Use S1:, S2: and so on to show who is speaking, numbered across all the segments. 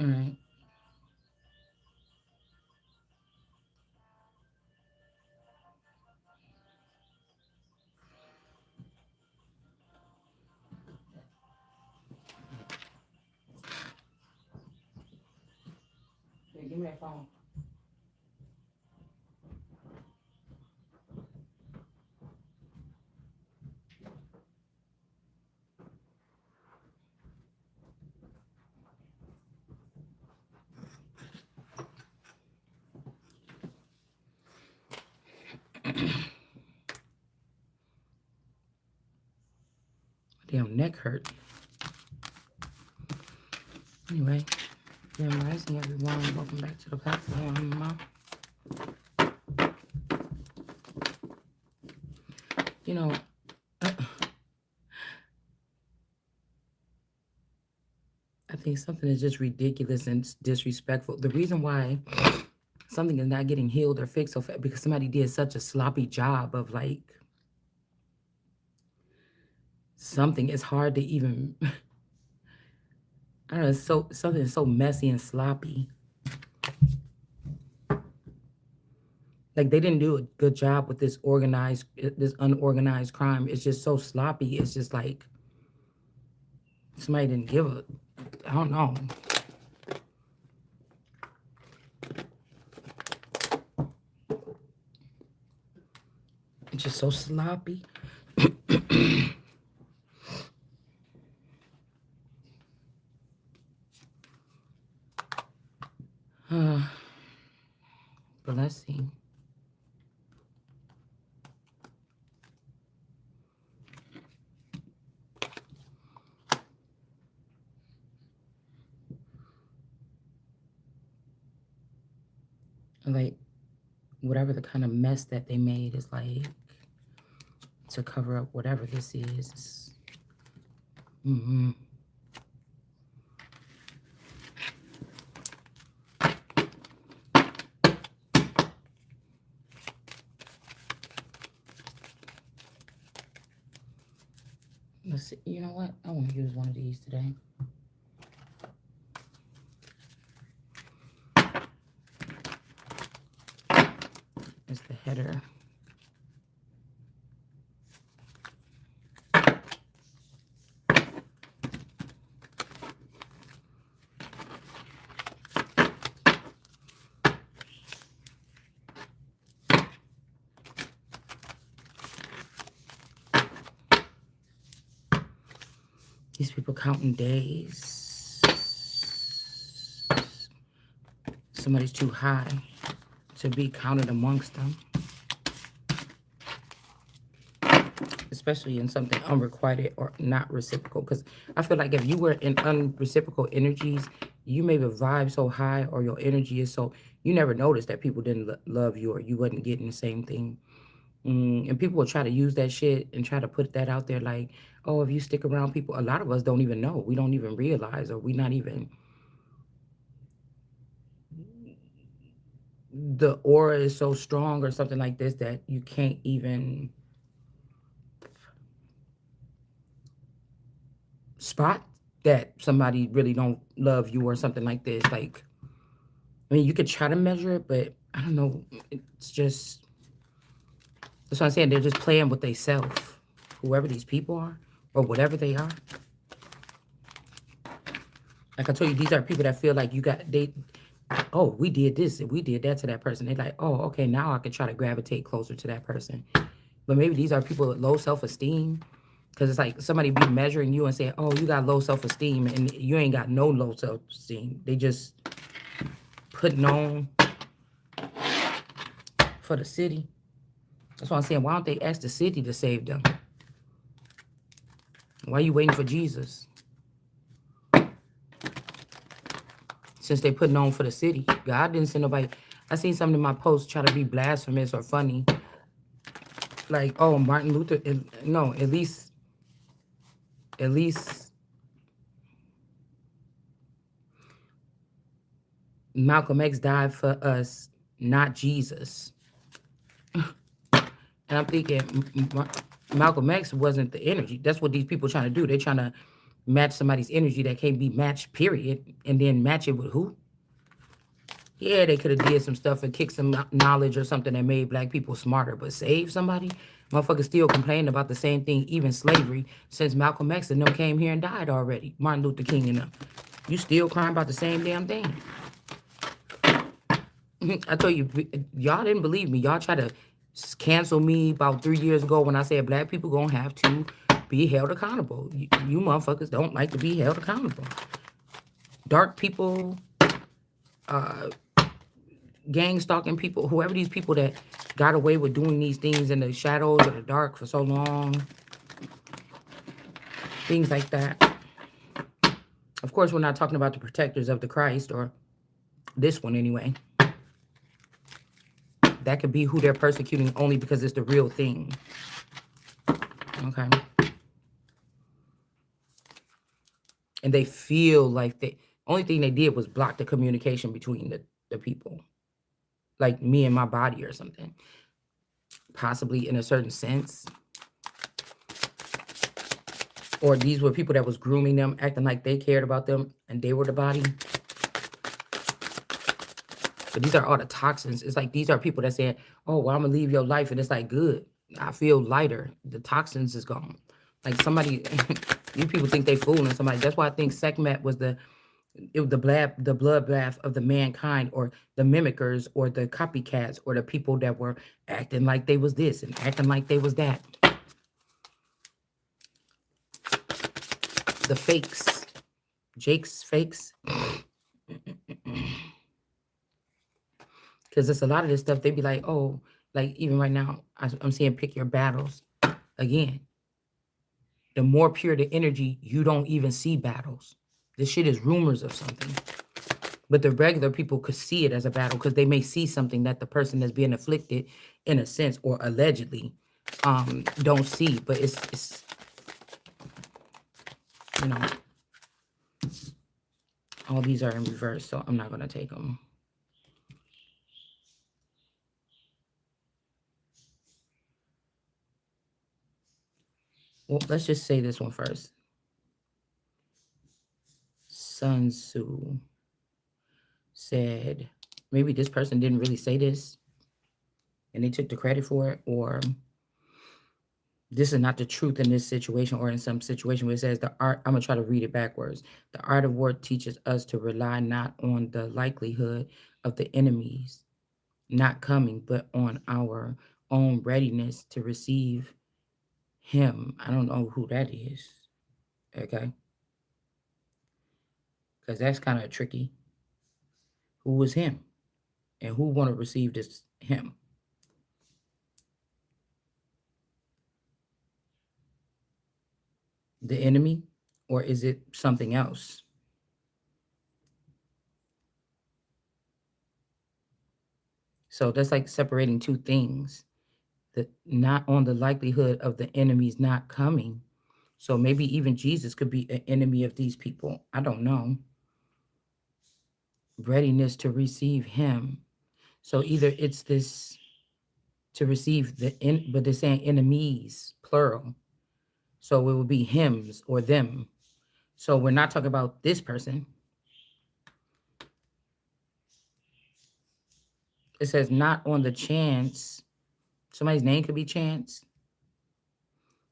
S1: All right. Hey, give me that phone. Damn neck hurt. Anyway, grand rising, everyone. Welcome back to the platform. You know, I think something is just ridiculous and disrespectful. The reason why something is not getting healed or fixed so fast because somebody did such a sloppy job of like something. It's hard to even. I don't know. It's so something is so messy and sloppy. Like they didn't do a good job with this unorganized crime. It's just so sloppy. It's just like somebody didn't give a. I don't know. It's just so sloppy. But let's see. Like whatever the kind of mess that they made is like to cover up whatever this is. Mm-hmm. Let's see. You know what? I want to use one of these today. It's the header. These people counting days. Somebody's too high to be counted amongst them. Especially in something unrequited or not reciprocal. Because I feel like if you were in unreciprocal energies, you may vibe so high or your energy is so, you never noticed that people didn't love you or you wasn't getting the same thing. And people will try to use that shit and try to put that out there like, oh, if you stick around people, a lot of us don't even know. We don't even realize or we not even, the aura is so strong or something like this that you can't even spot that somebody really don't love you or something like this. Like, I mean, you could try to measure it, but I don't know. It's just, that's what I'm saying. They're just playing with they self, whoever these people are or whatever they are. Like I told you, these are people that feel like you got, oh, we did this and we did that to that person. They're like, oh, okay, now I can try to gravitate closer to that person. But maybe these are people with low self-esteem. Because it's like somebody be measuring you and saying, oh, you got low self-esteem and you ain't got no low self-esteem. They just putting on for the city. That's why I'm saying, why don't they ask the city to save them? Why are you waiting for Jesus? Since they putting on for the city. God didn't send nobody. I seen something in my post try to be blasphemous or funny. Like, oh, Martin Luther, no, at least Malcolm X died for us, not Jesus. And I'm thinking Malcolm X wasn't the energy. That's what these people trying to do. They're trying to match somebody's energy that can't be matched, period, and then match it with who? Yeah, they could have did some stuff and kicked some knowledge or something that made black people smarter, but save somebody? Motherfuckers still complaining about the same thing, even slavery, since Malcolm X and them came here and died already. Martin Luther King and them. You still crying about the same damn thing. I told you, y'all didn't believe me. Y'all tried to cancel me about 3 years ago when I said black people gonna have to be held accountable. You motherfuckers don't like to be held accountable. Dark people, gang stalking people, whoever these people that got away with doing these things in the shadows or the dark for so long, things like that. Of course, we're not talking about the protectors of the Christ, or this one anyway. That could be who they're persecuting only because it's the real thing. Okay. And they feel like the only thing they did was block the communication between the people. Like me and my body or something. Possibly in a certain sense. Or these were people that was grooming them, acting like they cared about them and they were the body. But these are all the toxins. It's like these are people that said, oh, well, I'm going to leave your life. And it's like, good. I feel lighter. The toxins is gone. Like somebody, you people think they fooling somebody. That's why I think Sekhmet was the bloodbath of the mankind, or the mimickers, or the copycats, or the people that were acting like they was this and acting like they was that. The fakes. Jake's fakes. Because it's a lot of this stuff, they be like, oh, like even right now, I'm saying pick your battles. Again, the more pure the energy, you don't even see battles. This shit is rumors of something. But the regular people could see it as a battle because they may see something that the person that's being afflicted, in a sense, or allegedly, don't see. But it's you know, all these are in reverse, so I'm not going to take them. Well, let's just say this one first. Sun Tzu said, maybe this person didn't really say this and they took the credit for it, or this is not the truth in this situation, or in some situation where it says the art, I'm going to try to read it backwards. The art of war teaches us to rely not on the likelihood of the enemies not coming, but on our own readiness to receive him. I don't know who that is. Okay. Because that's kind of tricky. Who was him? And who want to receive this him? The enemy? Or is it something else? So that's like separating two things. Not on the likelihood of the enemies not coming. So maybe even Jesus could be an enemy of these people. I don't know. Readiness to receive him. So either it's this to receive but they're saying enemies, plural. So it would be hims or them. So we're not talking about this person. It says not on the chance. Somebody's name could be Chance.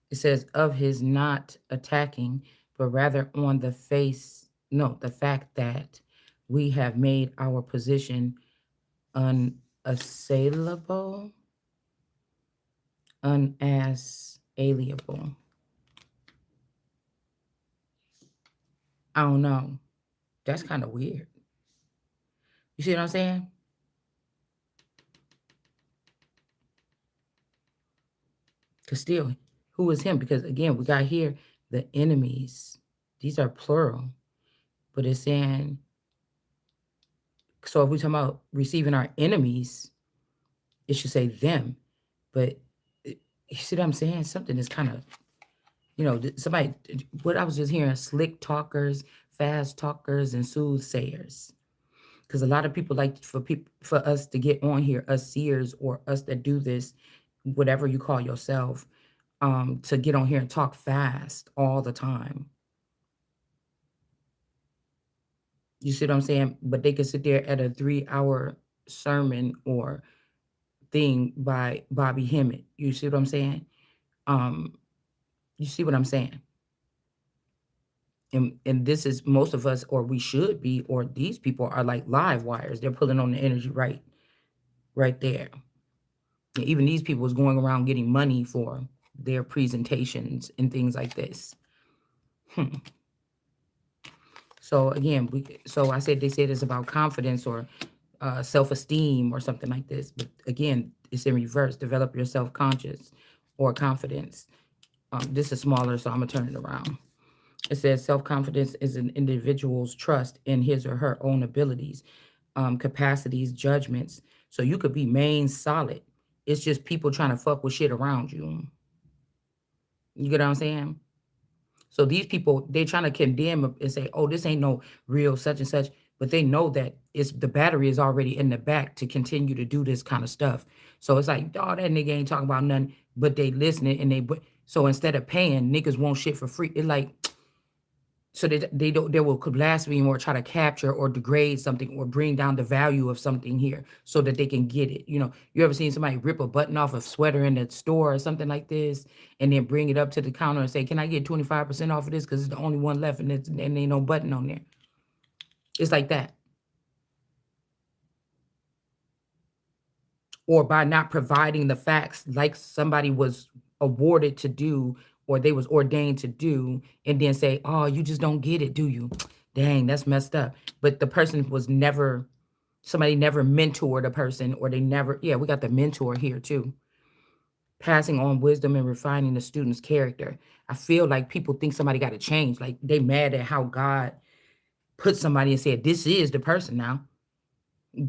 S1: It says of his not attacking, but rather on the fact that we have made our position unassailable, unassailable. I don't know. That's kind of weird. You see what I'm saying? Because still, who is him? Because again, we got here the enemies. These are plural, but it's saying, so if we're talking about receiving our enemies, it should say them. But you see what I'm saying? Something is kind of, somebody, what I was just hearing, slick talkers, fast talkers, and soothsayers. Because a lot of people like for us to get on here, us seers or us that do this, whatever you call yourself, to get on here and talk fast all the time. You see what I'm saying? But they can sit there at a 3 hour sermon or thing by Bobby Hemmett. You see what I'm saying? Um, you see what I'm saying? And this is most of us, or we should be, or these people are like live wires. They're pulling on the energy right there. And even these people is going around getting money for their presentations and things like this. So again, so I said they said it's about confidence or self-esteem or something like this. But again, it's in reverse. Develop your self-conscious or confidence. This is smaller, so I'm gonna turn it around. It says self-confidence is an individual's trust in his or her own abilities, capacities, judgments. So you could be main solid. It's just people trying to fuck with shit around you. You get what I'm saying? So these people, they're trying to condemn and say, "Oh, this ain't no real such and such," but they know that it's the battery is already in the back to continue to do this kind of stuff. So it's like, "Oh, that nigga ain't talking about nothing," but they listening and so instead of paying, niggas want shit for free. It's like so they don't they will blaspheme or try to capture or degrade something or bring down the value of something here so that they can get it. You ever seen somebody rip a button off a sweater in the store or something like this and then bring it up to the counter and say, "Can I get 25% off of this? Because it's the only one left and ain't no button on there." It's like that. Or by not providing the facts like somebody was awarded to do or they was ordained to do and then say, "Oh, you just don't get it, do you?" Dang, that's messed up. But the person was never somebody never mentored a person or they never yeah, we got the mentor here too. Passing on wisdom and refining the student's character. I feel like people think somebody got to change. Like they mad at how God put somebody and said, "This is the person now."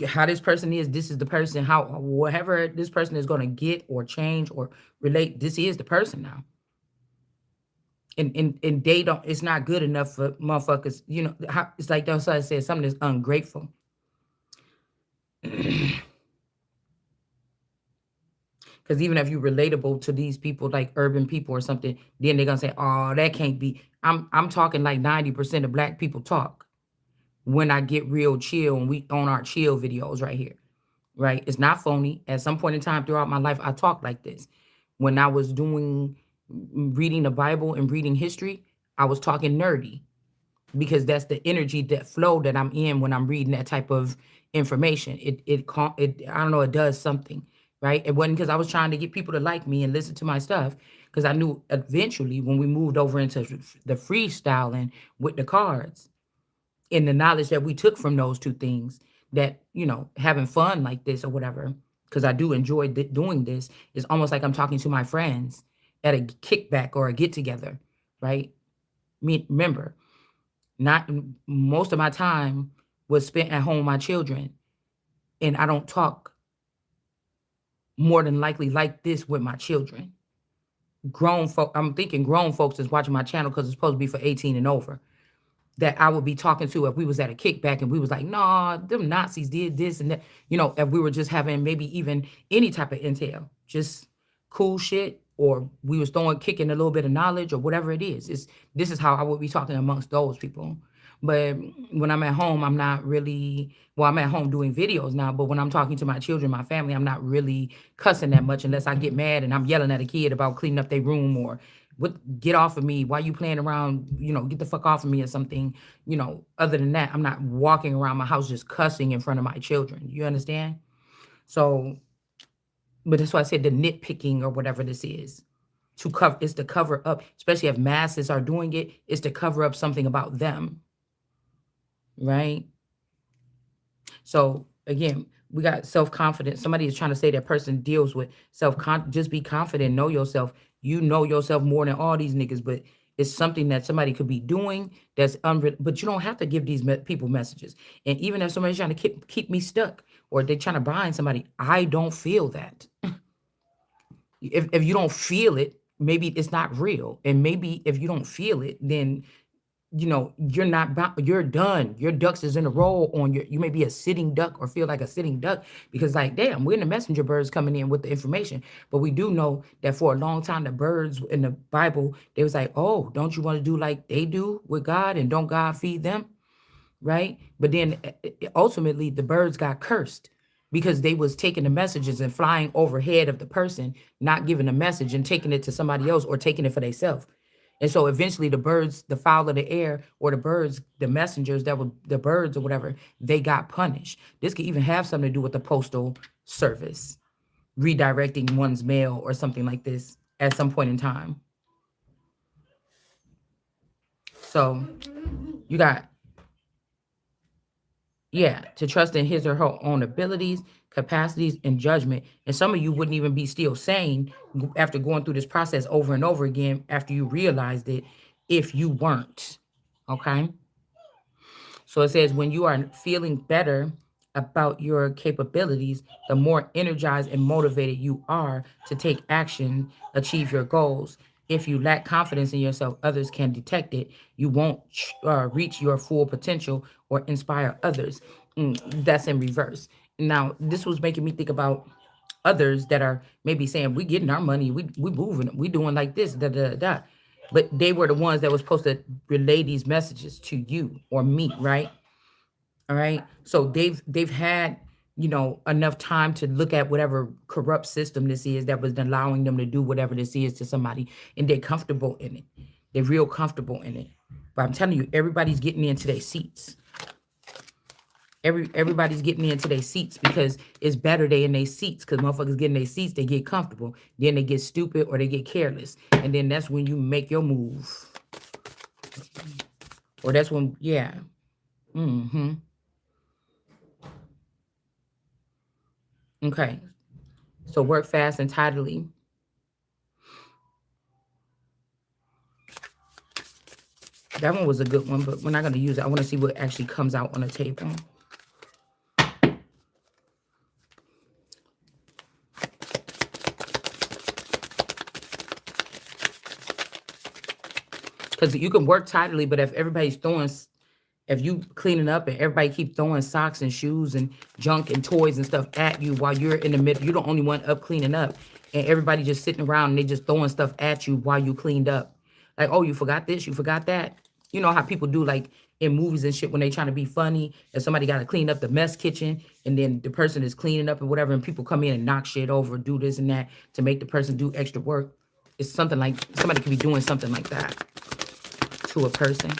S1: How this person is, this is the person. How whatever this person is going to get or change or relate, this is the person now. And they don't. It's not good enough for motherfuckers. It's like those I said something that's ungrateful. Because even if you're relatable to these people, like urban people or something, then they're gonna say, "Oh, that can't be." I'm talking like 90% of black people talk when I get real chill and we on our chill videos right here. Right? It's not phony. At some point in time throughout my life, I talked like this. When I was doing reading the Bible and reading history, I was talking nerdy because that's the energy, that flow that I'm in when I'm reading that type of information. It I don't know, it does something, right? It wasn't because I was trying to get people to like me and listen to my stuff, because I knew eventually when we moved over into the freestyling with the cards and the knowledge that we took from those two things, that having fun like this or whatever, because I do enjoy doing this, is almost like I'm talking to my friends at a kickback or a get together, right? Remember, not most of my time was spent at home with my children, and I don't talk more than likely like this with my children. Grown folk, I'm thinking grown folks is watching my channel because it's supposed to be for 18 and over, that I would be talking to if we was at a kickback and we was like, "Nah, them Nazis did this and that." If we were just having maybe even any type of intel, just cool shit, or we was kicking a little bit of knowledge or whatever it is. This is how I would be talking amongst those people. But when I'm at home, I'm not really, well, I'm at home doing videos now, but when I'm talking to my children, my family, I'm not really cussing that much unless I get mad and I'm yelling at a kid about cleaning up their room or get off of me, why you playing around, get the fuck off of me or something. Other than that, I'm not walking around my house just cussing in front of my children. You understand? So, but that's why I said the nitpicking or whatever this is to cover up, especially if masses are doing it, is to cover up something about them, right? So again, we got self-confidence. Somebody is trying to say that person deals with just be confident, know yourself. You know yourself more than all these niggas, but it's something that somebody could be doing that's but you don't have to give these people messages. And even if somebody's trying to keep me stuck or they're trying to bind somebody, I don't feel that. If you don't feel it, maybe it's not real. And maybe if you don't feel it, then you're not you're done. Your ducks is in a row on you may be a sitting duck or feel like a sitting duck because like, damn, we're in the messenger birds coming in with the information. But we do know that for a long time, the birds in the Bible, they was like, "Oh, don't you want to do like they do with God and don't God feed them?" right? But then ultimately the birds got cursed because they was taking the messages and flying overhead of the person, not giving a message and taking it to somebody else or taking it for themselves. And so eventually the birds, the fowl of the air, or the birds, the messengers that were the birds or whatever, they got punished. This could even have something to do with the postal service redirecting one's mail or something like this at some point in time. So you got, yeah, to trust in his or her own abilities, capacities, and judgment. And some of you wouldn't even be still sane after going through this process over and over again after you realized it if you weren't. Okay. So it says, when you are feeling better about your capabilities, the more energized and motivated you are to take action, achieve your goals. If you lack confidence in yourself, others can detect it. You won't reach your full potential or inspire others. That's in reverse. Now, this was making me think about others that are maybe saying, we getting our money, we moving, we doing like this, da da da. But they were the ones that was supposed to relay these messages to you or me, right? All right. So they've had, enough time to look at whatever corrupt system this is that was allowing them to do whatever this is to somebody, and they're comfortable in it. They're real comfortable in it. But I'm telling you, everybody's getting into their seats. Everybody's getting into their seats because it's better they in their seats, because motherfuckers get in their seats, they get comfortable. Then they get stupid or they get careless. And then that's when you make your move. Or that's when, yeah. Mm-hmm. Okay. So work fast and tidily. That one was a good one, but we're not going to use it. I want to see what actually comes out on the table. Because you can work tidily, but if everybody's throwing, if you cleaning up and everybody keep throwing socks and shoes and junk and toys and stuff at you while you're in the middle, you're the only one up cleaning up, and everybody just sitting around and they just throwing stuff at you while you cleaned up. Like, oh, you forgot this, you forgot that. You know how people do, like in movies and shit, when they trying to be funny and somebody got to clean up the mess kitchen, and then the person is cleaning up and whatever, and people come in and knock shit over, do this and that to make the person do extra work. It's something like somebody could be doing something like that to a person.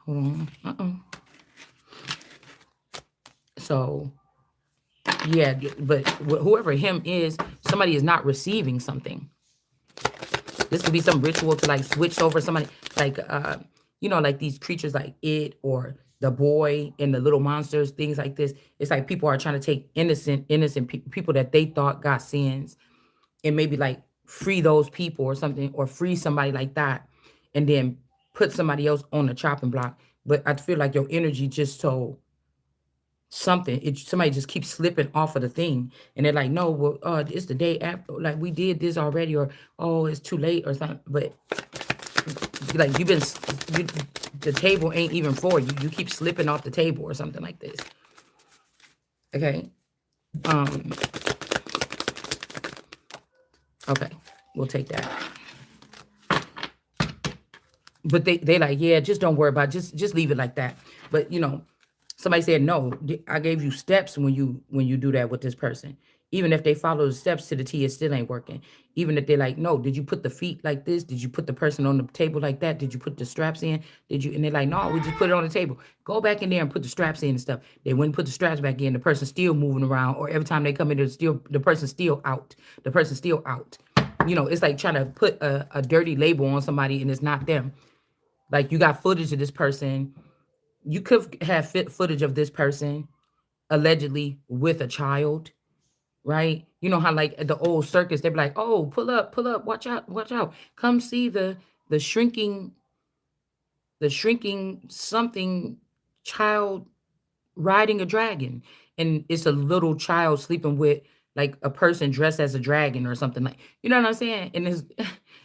S1: Hold on. So yeah, but whoever him is, somebody is not receiving something. This could be some ritual to like switch over somebody, like like these creatures like it or the boy and the little monsters, things like this. It's like people are trying to take innocent people that they thought got sins, and maybe like free those people or something, or free somebody like that, and then put somebody else on the chopping block. But I feel like your energy just so something, somebody just keeps slipping off of the thing, and they're like, no, well, it's the day after, like we did this already, or oh, it's too late or something. But like you, the table ain't even for you. You keep slipping off the table or something like this. Okay. Um. Okay. We'll take that. But they like, yeah, just don't worry about it. Just leave it like that. But somebody said, no, I gave you steps when you do that with this person. Even if they follow the steps to the T, it still ain't working. Even if they're like, no, did you put the feet like this? Did you put the person on the table like that? Did you put the straps in? Did you? And they're like, no, we just put it on the table. Go back in there and put the straps in and stuff. They wouldn't put the straps back in. The person's still moving around, or every time they come in, the person's still out. The person's still out. It's like trying to put a dirty label on somebody and it's not them. Like, you got footage of this person. You could have footage of this person allegedly with a child, right? You know how like at the old circus, they'd be like, oh, pull up, watch out. Come see the shrinking, the shrinking something child riding a dragon. And it's a little child sleeping with like a person dressed as a dragon or something, like, you know what I'm saying? And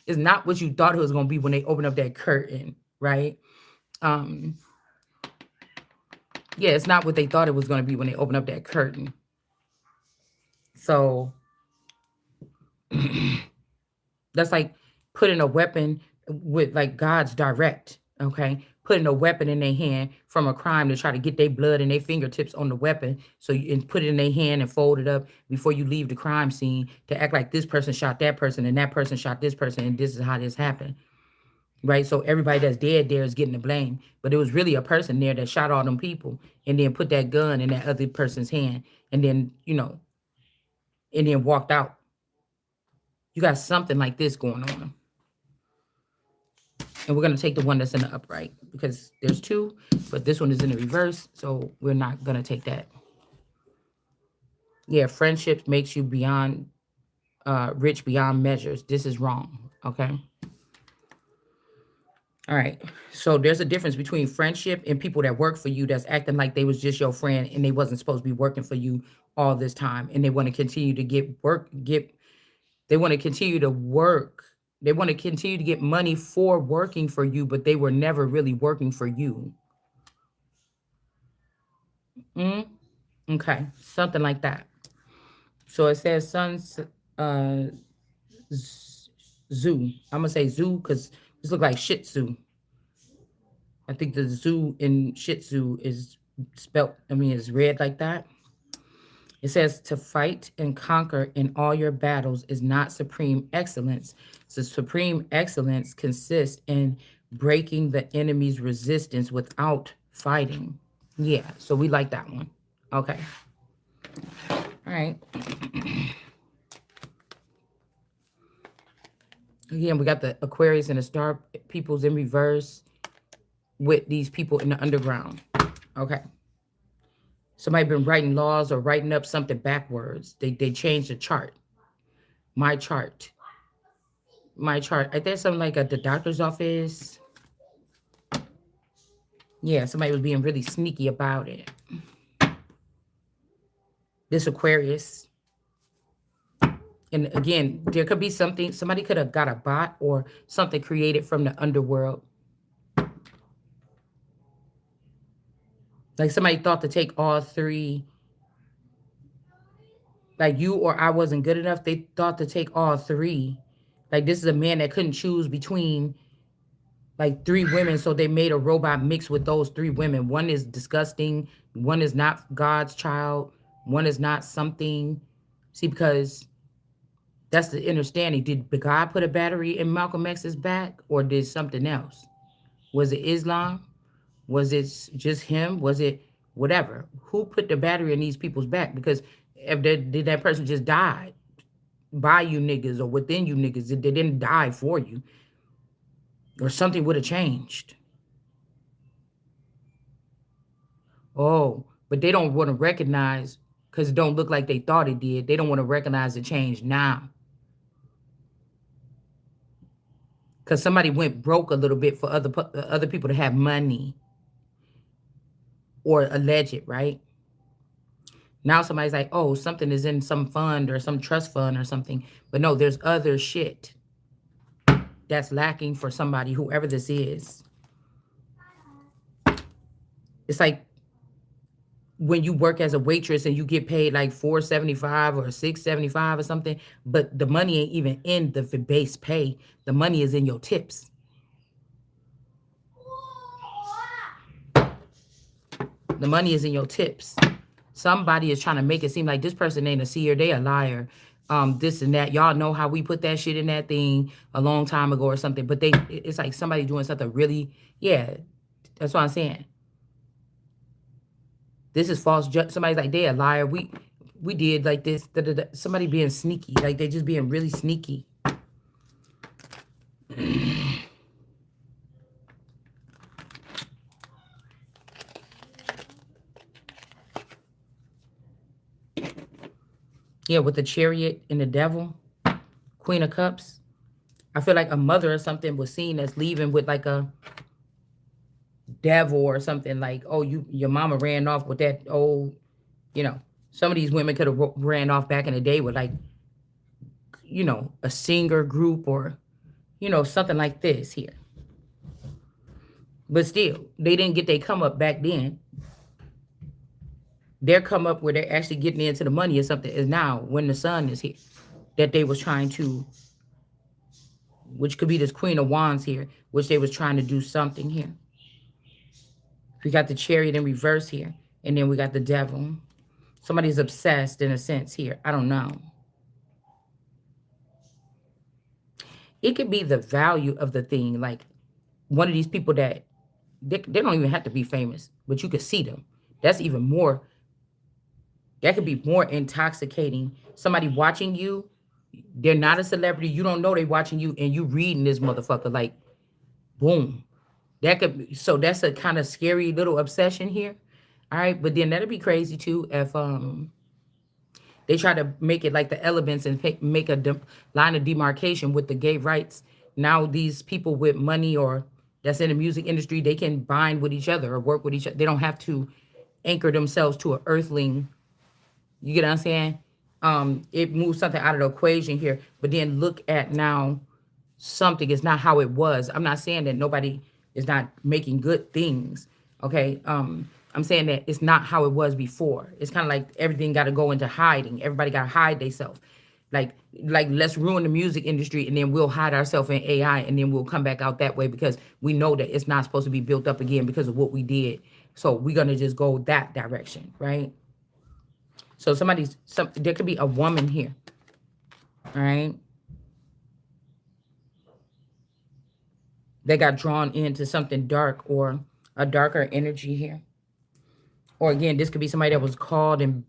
S1: it's not what you thought it was gonna be when they open up that curtain, right? Um, yeah, it's not what they thought it was going to be when they opened up that curtain. So that's like putting a weapon with like God's direct. Okay. putting a weapon in their hand from a crime to try to get their blood and their fingertips on the weapon. So you and put it in their hand and fold it up before you leave the crime scene to act like this person shot that person and that person shot this person and this is how this happened. Right? So everybody that's dead there is getting the blame. But it was really a person there that shot all them people and then put that gun in that other person's hand and then, and then walked out. You got something like this going on. And we're going to take the one that's in the upright because there's two, but this one is in the reverse. So we're not going to take that. Yeah, friendship makes you beyond rich beyond measures. This is wrong. Okay. All right. So there's a difference between friendship and people that work for you that's acting like they was just your friend and they wasn't supposed to be working for you all this time. And they want to continue to they want to continue to work. They want to continue to get money for working for you, but they were never really working for you. Mm? Okay. Something like that. So it says sons uh zoo. I'm gonna say zoo because this look like Shih Tzu. I think the zoo in Shih Tzu is spelt, it's read like that. It says to fight and conquer in all your battles is not supreme excellence. So supreme excellence consists in breaking the enemy's resistance without fighting. Yeah, so we like that one. Okay. All right. Again, we got the Aquarius and the star peoples in reverse with these people in the underground. Okay. Somebody been writing laws or writing up something backwards. They changed the chart. My chart. I think something like at the doctor's office. Yeah, somebody was being really sneaky about it. This Aquarius. And again, there could be something, somebody could have got a bot or something created from the underworld. Like somebody thought to take all three, like you or I wasn't good enough. They thought to take all three. Like this is a man that couldn't choose between like three women. So they made a robot mix with those three women. One is disgusting. One is not God's child. One is not something. See, because that's the understanding. Did God put a battery in Malcolm X's back or did something else? Was it Islam? Was it just him? Was it whatever? Who put the battery in these people's back? Because if did that person just die by you niggas or within you niggas? They didn't die for you. Or something would have changed. Oh, but they don't want to recognize because it don't look like they thought it did. They don't want to recognize the change now. Because somebody went broke a little bit for other people to have money. Or allege it, right? Now somebody's like, oh, something is in some fund or some trust fund or something. But no, there's other shit that's lacking for somebody, whoever this is. It's like when you work as a waitress and you get paid like $4.75 or $6.75 or something, but the money ain't even in the base pay. The money is in your tips. The money is in your tips. Somebody is trying to make it seem like this person ain't a seer, they a liar. This and that. Y'all know how we put that shit in that thing a long time ago or something. But it's like somebody doing something really, yeah. That's what I'm saying. This is false. Somebody's like, they a liar. We did like this. Somebody being sneaky. Like they just being really sneaky. Yeah, with the Chariot and the Devil, Queen of Cups. I feel like a mother or something was seen as leaving with like a devil or something like, oh, your mama ran off with that old, some of these women could have ran off back in the day with like, a singer group or, something like this here. But still, they didn't get their come up back then. Their come up where they're actually getting into the money or something is now when the sun is here. That they was trying to, which could be this Queen of Wands here, which they was trying to do something here. We got the chariot in reverse here. And then we got the devil. Somebody's obsessed in a sense here. I don't know. It could be the value of the thing. Like one of these people that they don't even have to be famous, but you could see them. That's even more, that could be more intoxicating. Somebody watching you, they're not a celebrity. You don't know they watching you and you reading this motherfucker like boom. That could be, so that's a kind of scary little obsession here. All right, but then that'd be crazy too if they try to make it like the elements and make a line of demarcation with the gay rights. Now these people with money or that's in the music industry, they can bind with each other or work with each other. They don't have to anchor themselves to an earthling. You get what I'm saying? It moves something out of the equation here. But then look at now something is not how it was. I'm not saying that nobody is not making good things. Okay. I'm saying that it's not how it was before. It's kind of like everything got to go into hiding. Everybody got to hide themselves. Like let's ruin the music industry and then we'll hide ourselves in AI and then we'll come back out that way because we know that it's not supposed to be built up again because of what we did. So we're gonna just go that direction, right? So there could be a woman here, all right? They got drawn into something dark or a darker energy here. Or again, this could be somebody that was called and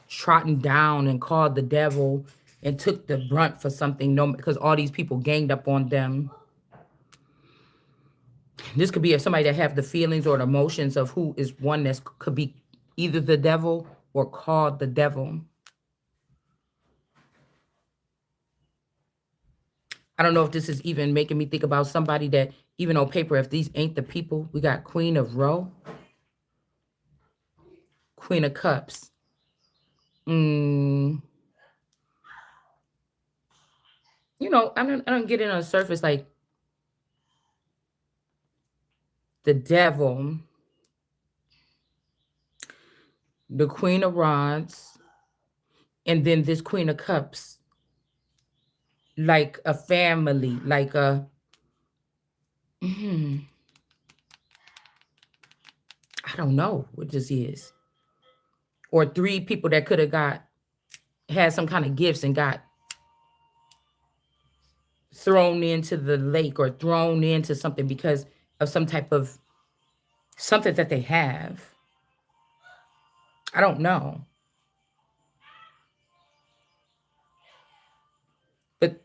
S1: trodden down and called the devil and took the brunt for something. No, because all these people ganged up on them. This could be somebody that have the feelings or the emotions of who is one that could be either the devil or called the devil. I don't know if this is even making me think about somebody that, even on paper, if these ain't the people, we got Queen of Row, Queen of Cups. Mm, I don't get it on the surface like the devil, the Queen of Rods, and then this Queen of Cups, like a family, like a, mm, I don't know what this is. Or three people that could have had some kind of gifts and got thrown into the lake or thrown into something because of some type of something that they have. I don't know. But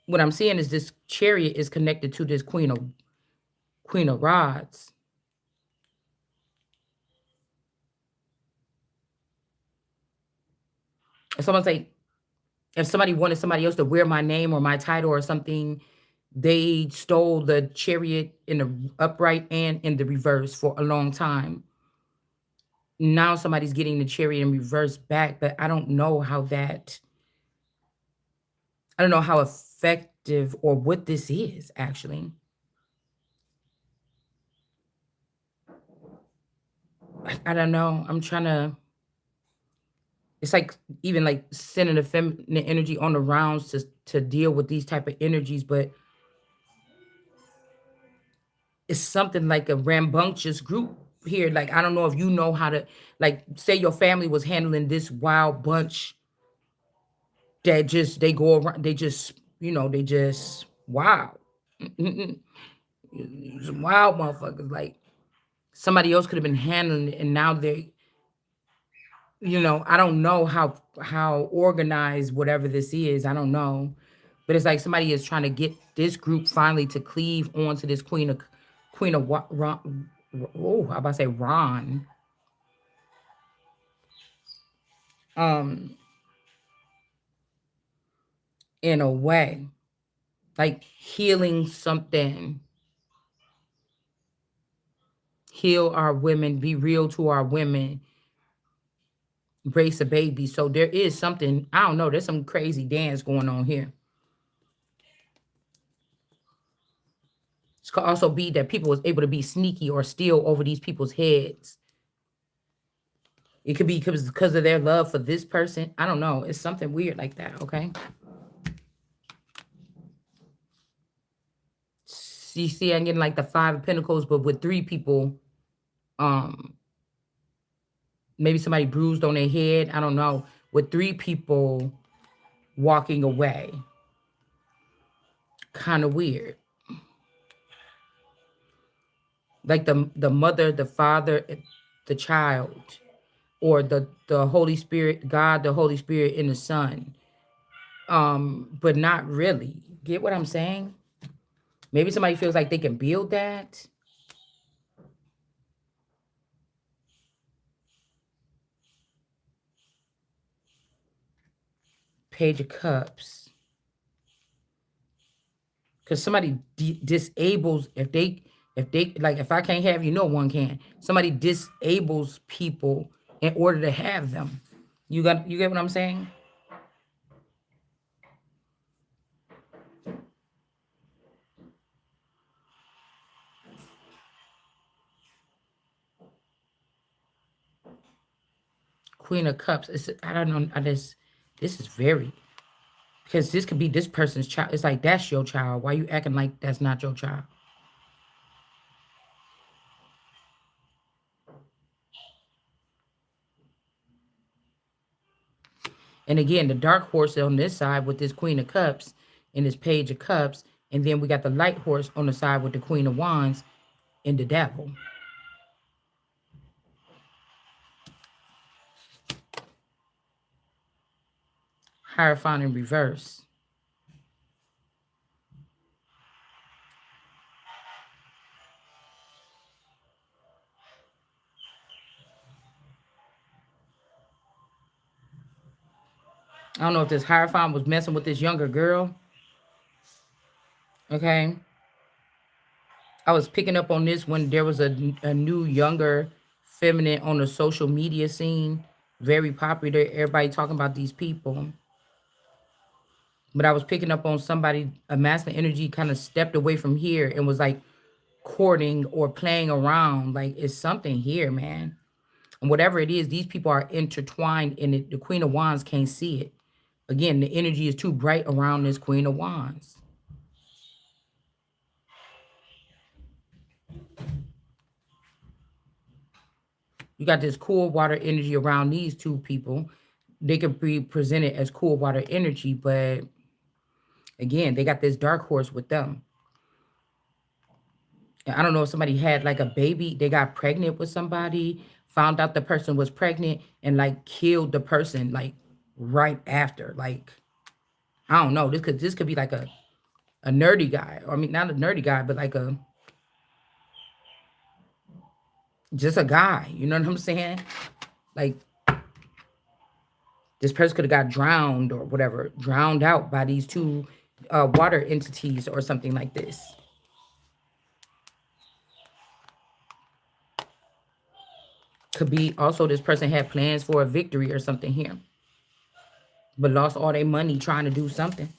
S1: what I'm seeing is this chariot is connected to this Queen of Rods. If someone's like, if somebody wanted somebody else to wear my name or my title or something, they stole the chariot in the upright and in the reverse for a long time. Now somebody's getting the chariot in reverse back, but I don't know how effective or what this is actually. I don't know. I'm trying to, it's like even like sending the feminine energy on the rounds to deal with these type of energies, but it's something like a rambunctious group here. Like I don't know if you know how to, like say your family was handling this wild bunch that just they go around, they just they just wow. Some wild motherfuckers. Like somebody else could have been handling it, and now they, I don't know how organized whatever this is. I don't know, but it's like somebody is trying to get this group finally to cleave onto this Queen of Ron. Oh, how about to say Ron? Um, in a way, like healing something, heal our women, be real to our women, brace a baby. So there is something, I don't know, there's some crazy dance going on here. It could also be that people was able to be sneaky or steal over these people's heads. It could be because of their love for this person. I don't know. It's something weird like that, okay? You see, I'm getting like the Five of Pentacles, but with three people Um, maybe somebody bruised on their head. I don't know. With three people walking away, kind of weird. Like the mother, the father, the child, or the Holy Spirit, God, the Holy Spirit, and the Son. But not really. Get what I'm saying? Maybe somebody feels like they can build that. Page of Cups. Because somebody disables, if they like, if I can't have you, no one can. Somebody disables people in order to have them. You get what I'm saying? Queen of Cups. I don't know. This is very, because this could be this person's child. It's like, that's your child. Why you acting like that's not your child? And again, the dark horse on this side with this Queen of Cups and this Page of Cups, and then we got the light horse on the side with the Queen of Wands and the Devil. Hierophant in reverse. I don't know if this Hierophant was messing with this younger girl. Okay. I was picking up on this when there was a new, younger feminine on the social media scene. Very popular. Everybody talking about these people. But I was picking up on somebody, a masculine energy kind of stepped away from here and was like courting or playing around. Like, it's something here, man. And whatever it is, these people are intertwined in it. The Queen of Wands can't see it. Again, the energy is too bright around this Queen of Wands. You got this cool water energy around these two people. They could be presented as cool water energy, but again, they got this dark horse with them. And I don't know if somebody had like a baby, they got pregnant with somebody, found out the person was pregnant, and like killed the person like right after. Like, I don't know. This could be like a nerdy guy. Or, I mean, not a nerdy guy, but like a just a guy. You know what I'm saying? Like, this person could have got drowned or whatever, drowned out by these two water entities or something like this. Could be also this person had plans for a victory or something here, but lost all their money trying to do something.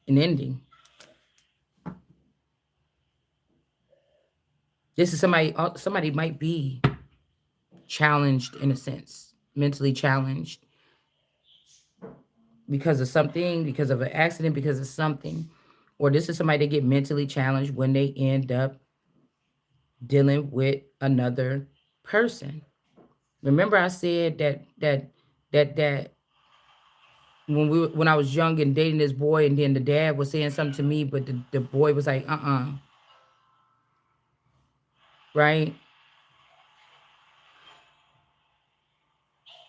S1: An ending. This is somebody might be challenged in a sense, mentally challenged because of something, because of an accident, because of something. Or this is somebody that get mentally challenged when they end up dealing with another person. Remember I said that when I was young and dating this boy, and then the dad was saying something to me, but the boy was like, right?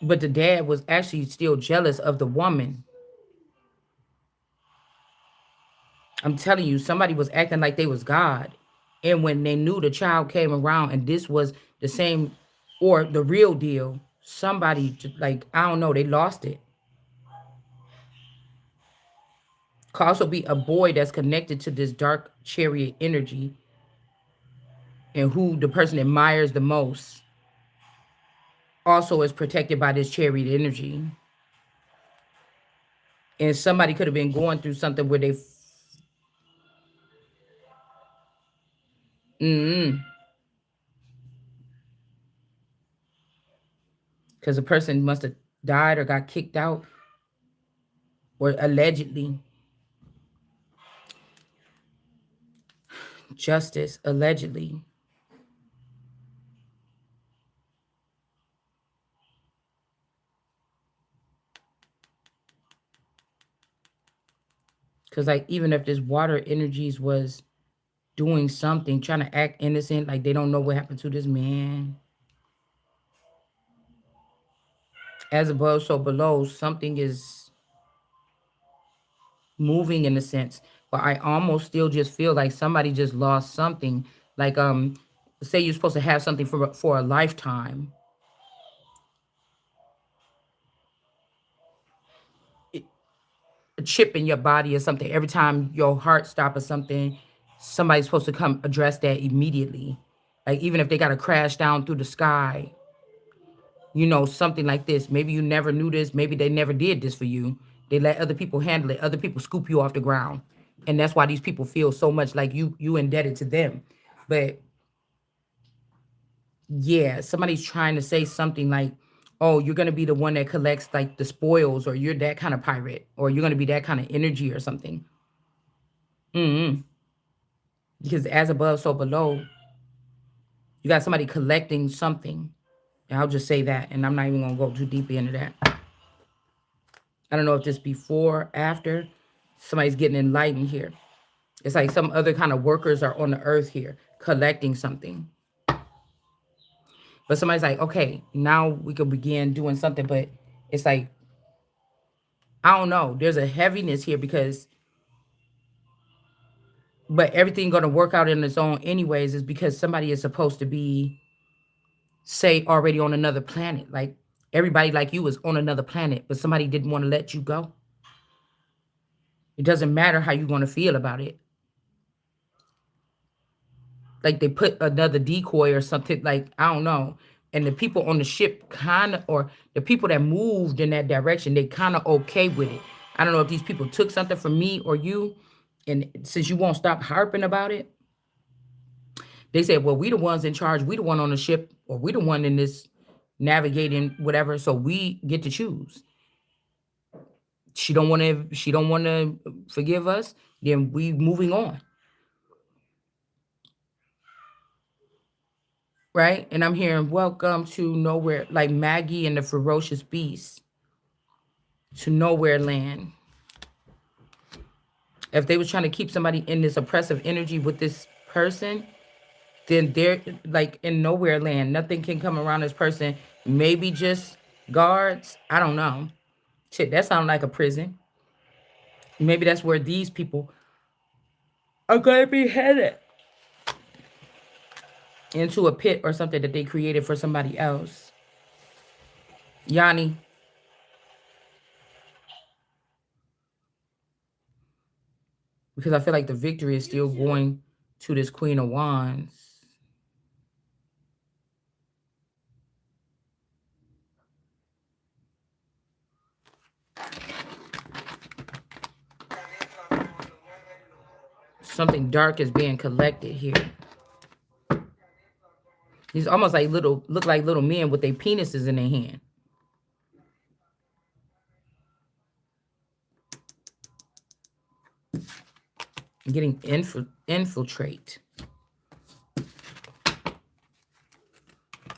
S1: But the dad was actually still jealous of the woman. I'm telling you, somebody was acting like they was God. And when they knew the child came around and this was the same or the real deal, somebody like, I don't know, they lost it. Could also be a boy that's connected to this dark chariot energy and who the person admires the most also is protected by this chariot energy. And somebody could have been going through something where they, because the person must have died or got kicked out or allegedly. Justice, allegedly. Because, like, even if this water energies was doing something, trying to act innocent, like they don't know what happened to this man. As above, so below, something is moving in a sense. But I almost still just feel like somebody just lost something. Like, say you're supposed to have something for a lifetime. A chip in your body or something. Every time your heart stop or something, somebody's supposed to come address that immediately. Like, even if they got to crash down through the sky, something like this. Maybe you never knew this. Maybe they never did this for you. They let other people handle it. Other people scoop you off the ground. And that's why these people feel so much like you indebted to them. But yeah, somebody's trying to say something like, oh, you're gonna be the one that collects like the spoils, or you're that kind of pirate, or you're gonna be that kind of energy or something. Mm-hmm. Because as above, so below, you got somebody collecting something. And I'll just say that, and I'm not even gonna go too deep into that. I don't know if this before, after, somebody's getting enlightened here. It's like some other kind of workers are on the earth here collecting something. But somebody's like, okay, now we can begin doing something. But it's like, I don't know. There's a heaviness here because, but everything going to work out in its own anyways is because somebody is supposed to be, say, already on another planet. Like everybody like you is on another planet, but somebody didn't want to let you go. It doesn't matter how you're going to feel about it. Like they put another decoy or something, like I don't know. And the people on the ship kind of, or the people that moved in that direction, they kind of okay with it. I don't know if these people took something from me or you, and since you won't stop harping about it, they said, well, we the ones in charge, we the one on the ship, or we the one in this navigating whatever, so we get to choose. She don't want to forgive us, then we moving on. Right? And I'm hearing welcome to nowhere, like Maggie and the ferocious beast, to nowhere land. If they was trying to keep somebody in this oppressive energy with this person, then they're like in nowhere land. Nothing can come around this person. Maybe just guards. I don't know. Shit, that sounds like a prison. Maybe that's where these people are gonna be headed, into a pit or something that they created for somebody else. Yanni, because I feel like the victory is still going to this Queen of Wands. Something dark is being collected here. These almost like look like little men with their penises in their hand. Getting infiltrate.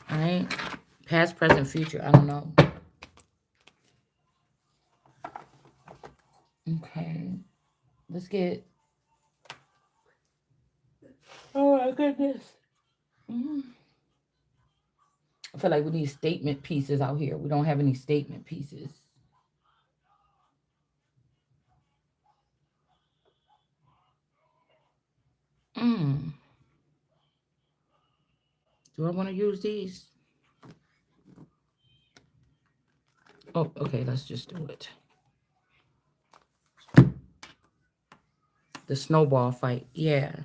S1: All right. Past, present, future. I don't know. Okay. Let's get. Oh my goodness. Mm. I feel like we need statement pieces out here. We don't have any statement pieces. Mm. Do I want to use these? Oh, okay. Let's just do it. The snowball fight. Yeah.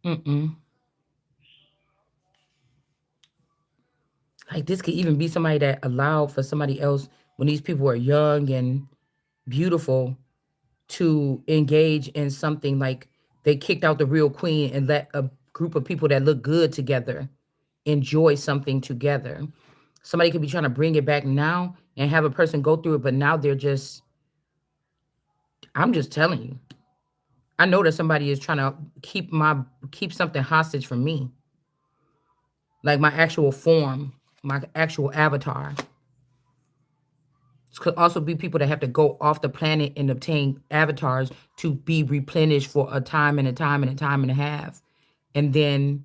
S1: Mm-mm. Like this could even be somebody that allowed for somebody else when these people are young and beautiful to engage in something like They kicked out the real queen and let a group of people that look good together enjoy something together. Somebody could be trying to bring it back now and have a person go through it, but now they're just, I'm just telling you. I know that somebody is trying to keep something hostage from me, like my actual form, my actual avatar. It could also be people that have to go off the planet and obtain avatars to be replenished for a time and a time and a time and a half, and then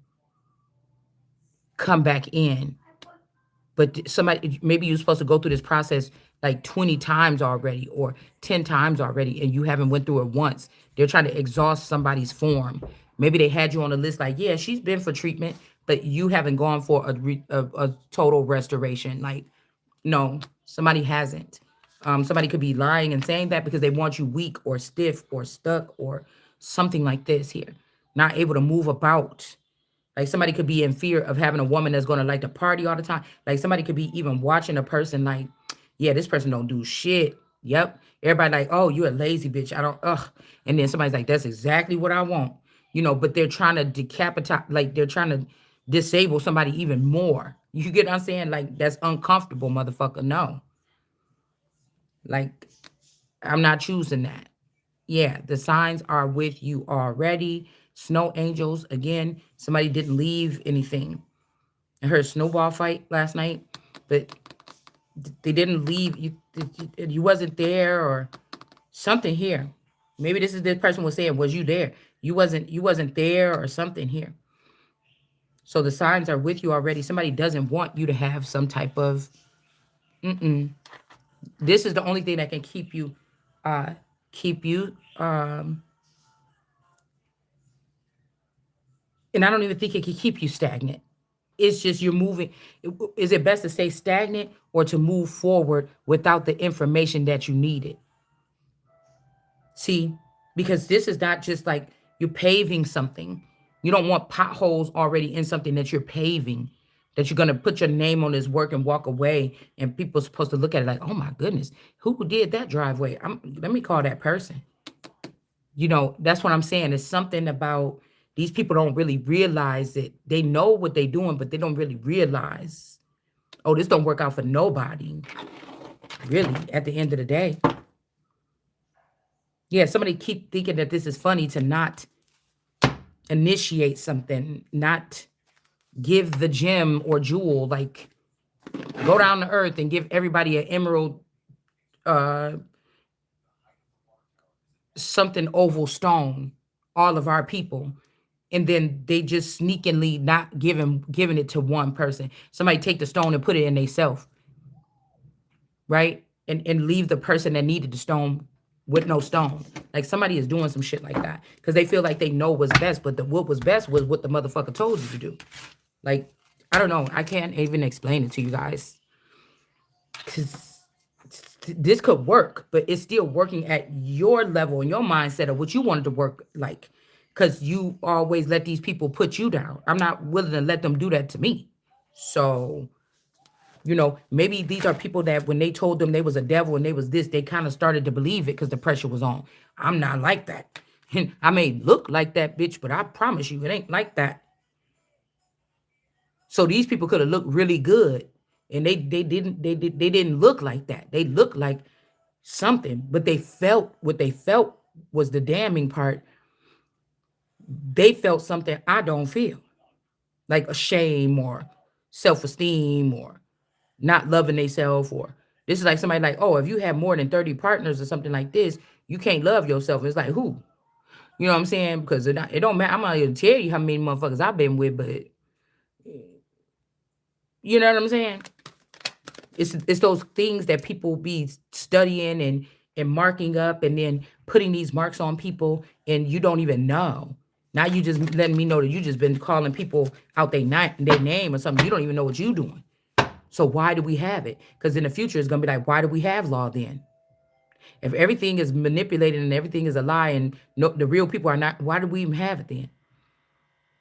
S1: come back in. But somebody, maybe you're supposed to go through this process like 20 times already or 10 times already, and you haven't went through it once. They're trying to exhaust somebody's form. Maybe they had you on the list like, yeah, she's been for treatment, but you haven't gone for a total restoration. Like, no, somebody hasn't. Somebody could be lying and saying that because they want you weak or stiff or stuck or something like this here, not able to move about. Like somebody could be in fear of having a woman that's gonna like to party all the time. Like somebody could be even watching a person like, yeah, this person don't do shit. Yep. Everybody like, oh, you're a lazy bitch. I don't, ugh. And then somebody's like, that's exactly what I want. But they're trying to decapitate, like they're trying to disable somebody even more. You get what I'm saying? Like that's uncomfortable, motherfucker. No. Like, I'm not choosing that. Yeah, the signs are with you already. Snow angels, again, somebody didn't leave anything. I heard a snowball fight last night, but they didn't leave. You wasn't there or something here. Maybe this person was saying, was you there? You wasn't there or something here. So the signs are with you already. Somebody doesn't want you to have some type of this is the only thing that can uh keep you and I don't even think it can keep you stagnant. It's just you're moving. Is it best to stay stagnant or to move forward without the information that you needed? See, because this is not just like you're paving something. You don't want potholes already in something that you're paving, that you're going to put your name on this work and walk away. And people are supposed to look at it like, oh my goodness, who did that driveway? Let me call that person. That's what I'm saying. It's something about these people don't really realize it. They know what they're doing, but they don't really realize, oh, this don't work out for nobody. Really, at the end of the day. Yeah, somebody keep thinking that this is funny to not initiate something, not give the gem or jewel, like go down to earth and give everybody an emerald, uh, something oval stone, all of our people. And then they just sneakingly not giving it to one person. Somebody take the stone and put it in themselves, right? And leave the person that needed the stone with no stone. Like somebody is doing some shit like that because they feel like they know what's best, but what was best was what the motherfucker told you to do. Like, I don't know. I can't even explain it to you guys because this could work, but it's still working at your level and your mindset of what you wanted to work like. Because you always let these people put you down. I'm not willing to let them do that to me. So, maybe these are people that when they told them they was a devil and they was this, they kind of started to believe it because the pressure was on. I'm not like that. I may look like that bitch, but I promise you it ain't like that. So these people could have looked really good, and they didn't look like that. They looked like something, but they felt what they felt was the damning part. They felt something I don't feel, like a shame or self-esteem or not loving themselves. Or this is like somebody like, oh, if you have more than 30 partners or something like this, you can't love yourself. It's like who? You know what I'm saying? Because it don't matter. I'm not gonna tell you how many motherfuckers I've been with, but you know what I'm saying? It's those things that people be studying and marking up and then putting these marks on people and you don't even know. Now you just letting me know that you just been calling people out their name or something. You don't even know what you doing. So why do we have it? Because in the future it's gonna be like, why do we have law then? If everything is manipulated and everything is a lie and no, the real people are not, why do we even have it then?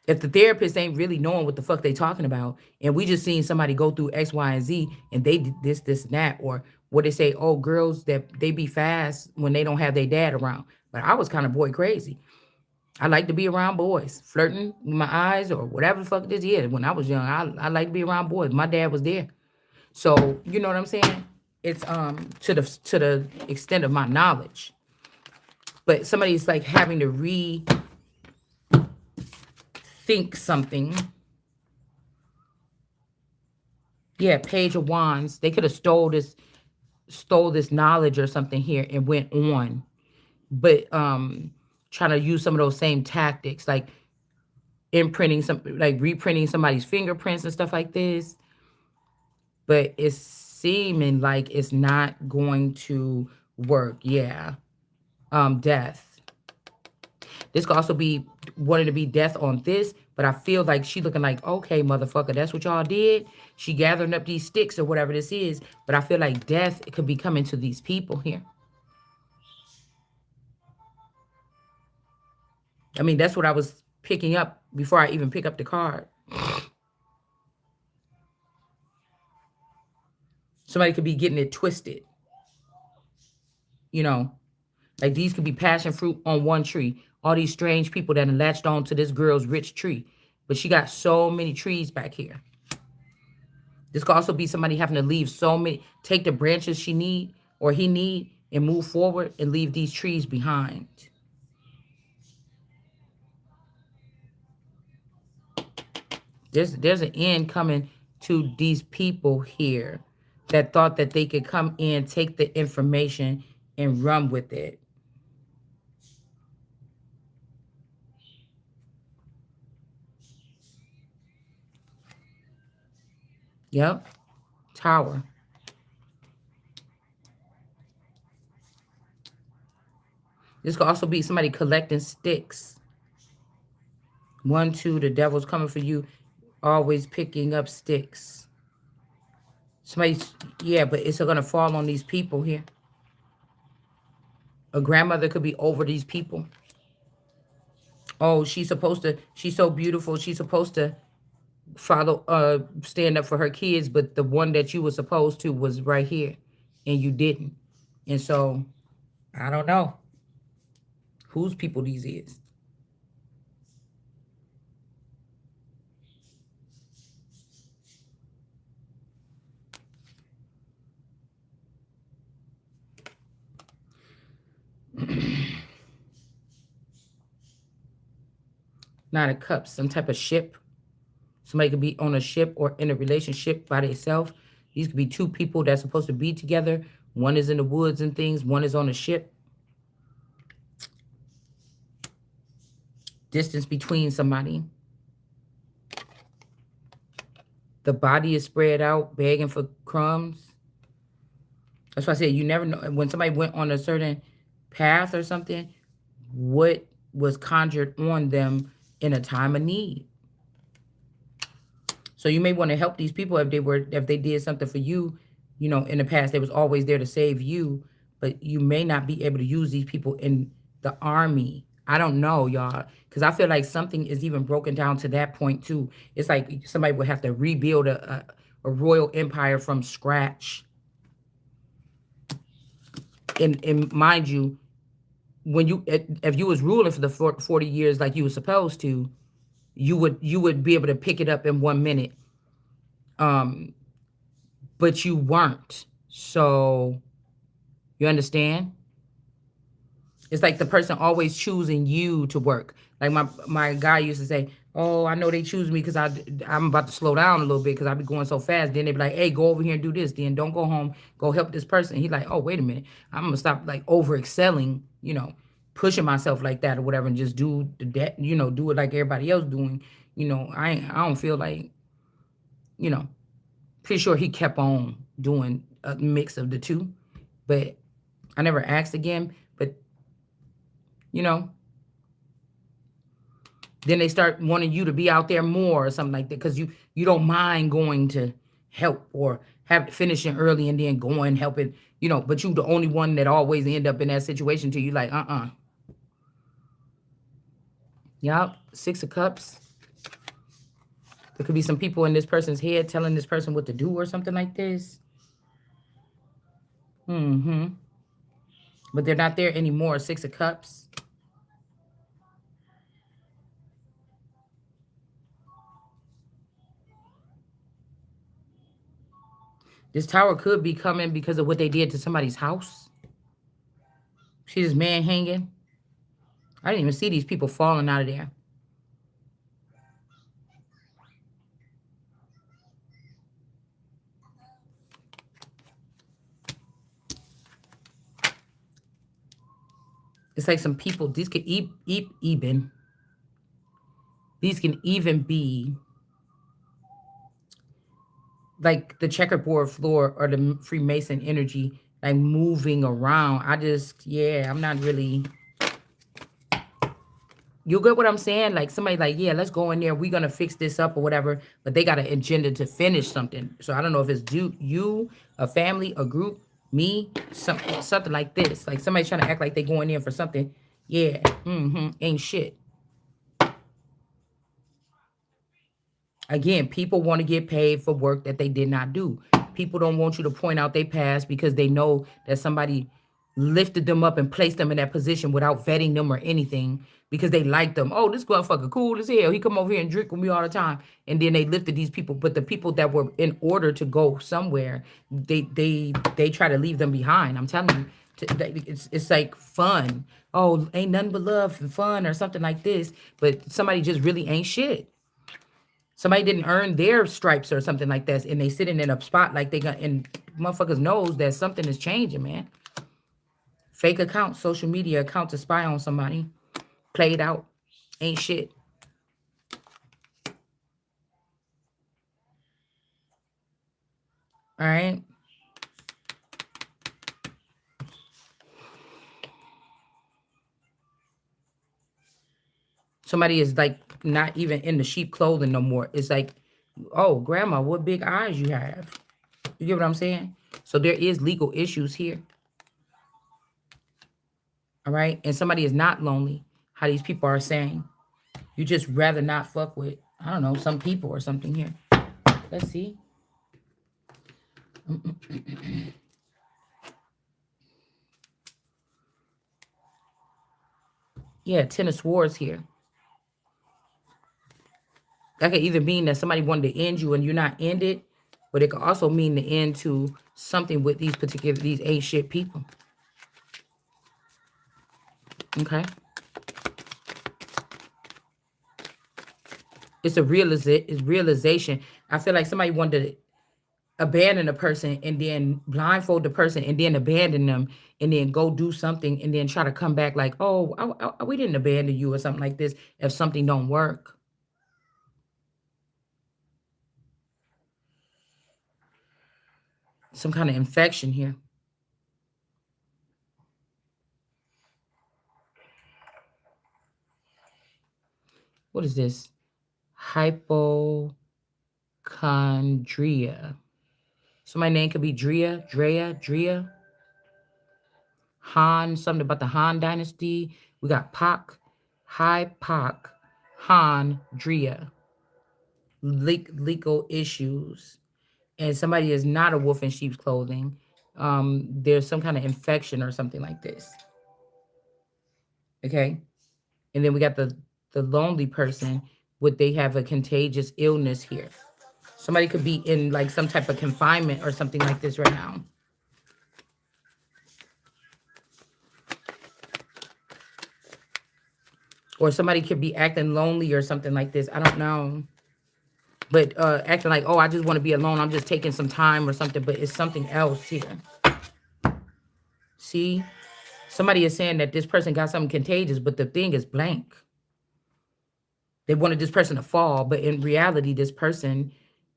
S1: If the therapist ain't really knowing what the fuck they talking about, and we just seen somebody go through X, Y, and Z, and they did this, and that, or what they say, oh, girls that they be fast when they don't have their dad around. But I was kind of boy crazy. I like to be around boys, flirting with my eyes or whatever the fuck this is. When I was young, I like to be around boys. My dad was there. So, you know what I'm saying? It's to the extent of my knowledge. But somebody's like having to rethink something. Yeah, Page of Wands. They could have stole this knowledge or something here and went on. But trying to use some of those same tactics, like imprinting some, like reprinting somebody's fingerprints and stuff like this. But it's seeming like it's not going to work. Yeah. Death. This could also be wanting to be death on this, but I feel like she looking like, okay, motherfucker, that's what y'all did. She gathering up these sticks or whatever this is, but I feel like death could be coming to these people here. I mean, that's what I was picking up before I even pick up the card. Somebody could be getting it twisted, you know. Like these could be passion fruit on one tree. All these strange people that latched on to this girl's rich tree. But she got so many trees back here. This could also be somebody having to leave so many, take the branches she need or he need and move forward and leave these trees behind. There's an end coming to these people here that thought that they could come in, take the information and run with it. Yep. Tower. This could also be somebody collecting sticks. 1, 2, the devil's coming for you. Always picking up sticks. Somebody's, yeah, but it's going to fall on these people here. A grandmother could be over these people. Oh, she's so beautiful. She's supposed to follow, stand up for her kids, but the one that you were supposed to was right here and you didn't. And so, I don't know whose people these is. Nine of Cups, some type of ship. Somebody could be on a ship or in a relationship by themselves. These could be two people that's supposed to be together. One is in the woods and things. One is on a ship. Distance between somebody. The body is spread out, begging for crumbs. That's why I said you never know when somebody went on a certain path or something, what was conjured on them in a time of need. So you may want to help these people if they did something for you, in the past. They was always there to save you, but you may not be able to use these people in the army. I don't know, y'all, because I feel like something is even broken down to that point too. It's like somebody would have to rebuild a royal empire from scratch. And mind you, when if you was ruling for the 40 years like you were supposed to, you would be able to pick it up in 1 minute. Um, but you weren't. So you understand? It's like the person always choosing you to work. Like my guy used to say, "Oh, I know they choose me because I'm about to slow down a little bit because I be going so fast." Then they be like, "Hey, go over here and do this. Then don't go home. Go help this person." He like, "Oh, wait a minute. I'm gonna stop like over excelling, pushing myself like that or whatever, and just do do it like everybody else doing. I don't feel like, you know." Pretty sure he kept on doing a mix of the two, but I never asked again. But you know, then they start wanting you to be out there more or something like that because you don't mind going to help or have finishing early and then going helping. But you the only one that always end up in that situation till you like Yup, 6 of Cups. There could be some people in this person's head telling this person what to do or something like this. But they're not there anymore. 6 of Cups. This tower could be coming because of what they did to somebody's house. See this man hanging? I didn't even see these people falling out of there. It's like some people, these could even, these can even be like the checkerboard floor or the Freemason energy, like moving around. Yeah, I'm not really. You get what I'm saying? Like somebody like, yeah, let's go in there. We're gonna fix this up or whatever. But they got an agenda to finish something. So I don't know if it's you, a family, a group, me, something like this. Like somebody trying to act like they going in for something. Yeah, ain't shit. Again, people want to get paid for work that they did not do. People don't want you to point out their past because they know that somebody lifted them up and placed them in that position without vetting them or anything because they liked them. Oh, this motherfucker cool as hell. He come over here and drink with me all the time. And then they lifted these people. But the people that were in order to go somewhere, they try to leave them behind. I'm telling you. It's like fun. Oh, ain't nothing but love and fun or something like this. But somebody just really ain't shit. Somebody didn't earn their stripes or something like that, and they sitting in a spot like they got, and motherfuckers knows that something is changing, man. Fake account, social media account to spy on somebody, played out, ain't shit. All right. Somebody is like not even in the sheep clothing no more. It's like, oh, grandma, what big eyes you have. You get what I'm saying? So there is legal issues here. All right. And somebody is not lonely, how these people are saying. You just rather not fuck with, I don't know, some people or something here. Let's see. Yeah, Ten of Swords here. That could either mean that somebody wanted to end you and you're not ended, but it could also mean the end to something with these ain't shit people. Okay. It's realization. I feel like somebody wanted to abandon a person and then blindfold the person and then abandon them and then go do something and then try to come back like, oh, we didn't abandon you or something like this if something don't work. Some kind of infection here. What is this? Hypochondria. So my name could be Drea, Han, something about the Han dynasty. We got Pak, Hi Pak, Han, Drea. Legal issues. And somebody is not a wolf in sheep's clothing. There's some kind of infection or something like this. Okay. And then we got the lonely person. Would they have a contagious illness here? Somebody could be in like some type of confinement or something like this right now. Or somebody could be acting lonely or something like this. I don't know. But acting like, oh, I just want to be alone. I'm just taking some time or something. But it's something else here. See? Somebody is saying that this person got something contagious, but the thing is blank. They wanted this person to fall, but in reality, this person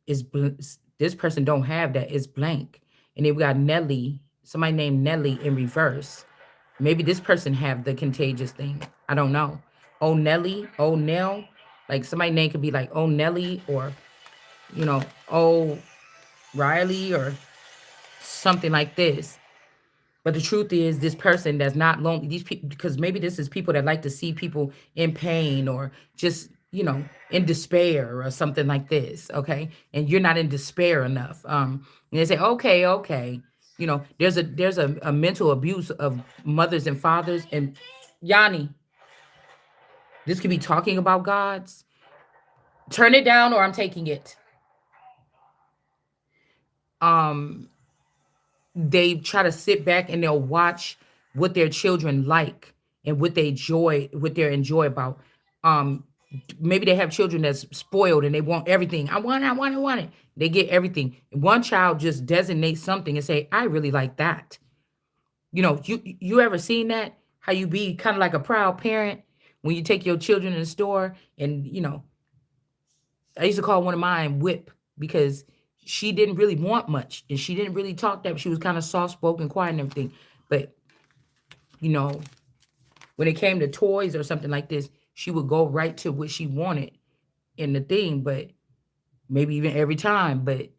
S1: don't have that. It's blank. And then we got Nelly, somebody named Nelly in reverse. Maybe this person have the contagious thing. I don't know. Oh Nelly, oh Nell, like somebody name could be like oh Nelly or oh Riley or something like this. But the truth is, this person that's not lonely, these people, because maybe this is people that like to see people in pain or just, in despair or something like this. Okay. And you're not in despair enough. And they say, okay. There's a mental abuse of mothers and fathers. And Yanni, this could be talking about gods. Turn it down or I'm taking it. um they try to sit back and they'll watch what their children like and what they enjoy about. um Maybe they have children that's spoiled and they want everything. I want it. They get everything. One child just designates something and say, I really like that. You ever seen that? How you be kind of like a proud parent when you take your children in the store, and I used to call one of mine Whip, because she didn't really want much and she didn't really talk that. She was kind of soft spoken, quiet, and everything. But you know, when it came to toys or something like this, she would go right to what she wanted in the thing. But maybe even every time, but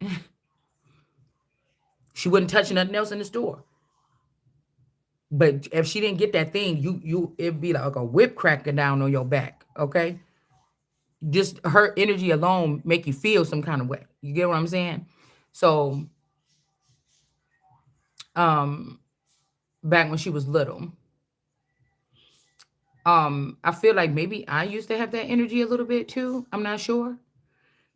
S1: she wouldn't touch nothing else in the store. But if she didn't get that thing, it'd be like a whip cracking down on your back. Okay, just her energy alone make you feel some kind of way. You get what I'm saying? So, um, back when she was little, I feel like maybe I used to have that energy a little bit too. I'm not sure.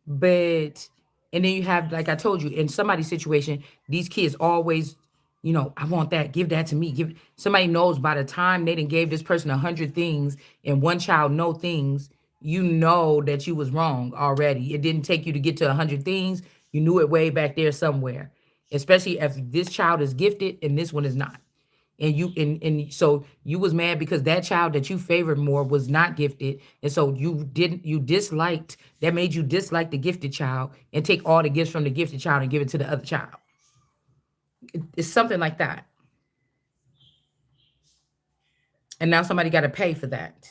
S1: But and then you have, like I told you, in somebody's situation, these kids always, I want that, give that to me. Give Somebody knows by the time they didn't gave this person 100 things and one child no things, you know that you was wrong already. It didn't take you to get to 100 things. You knew it way back there somewhere. Especially if this child is gifted and this one is not. And so you was mad because that child that you favored more was not gifted, and so you disliked, that made you dislike the gifted child and take all the gifts from the gifted child and give it to the other child. It's something like that. And now somebody got to pay for that.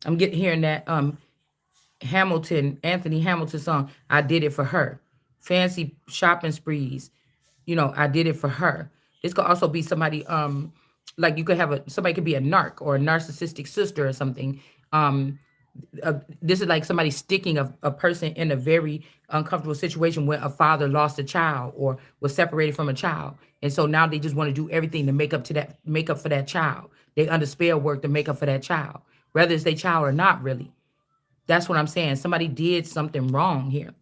S1: I'm getting hearing that Anthony Hamilton song, I did it for her. Fancy shopping sprees, I did it for her. This could also be somebody, like you could have somebody could be a narc or a narcissistic sister or something. Um, this is like somebody sticking a person in a very uncomfortable situation where a father lost a child or was separated from a child. And so now they just want to do everything to make up for that child. They under spell work to make up for that child, whether it's their child or not really. That's what I'm saying. Somebody did something wrong here.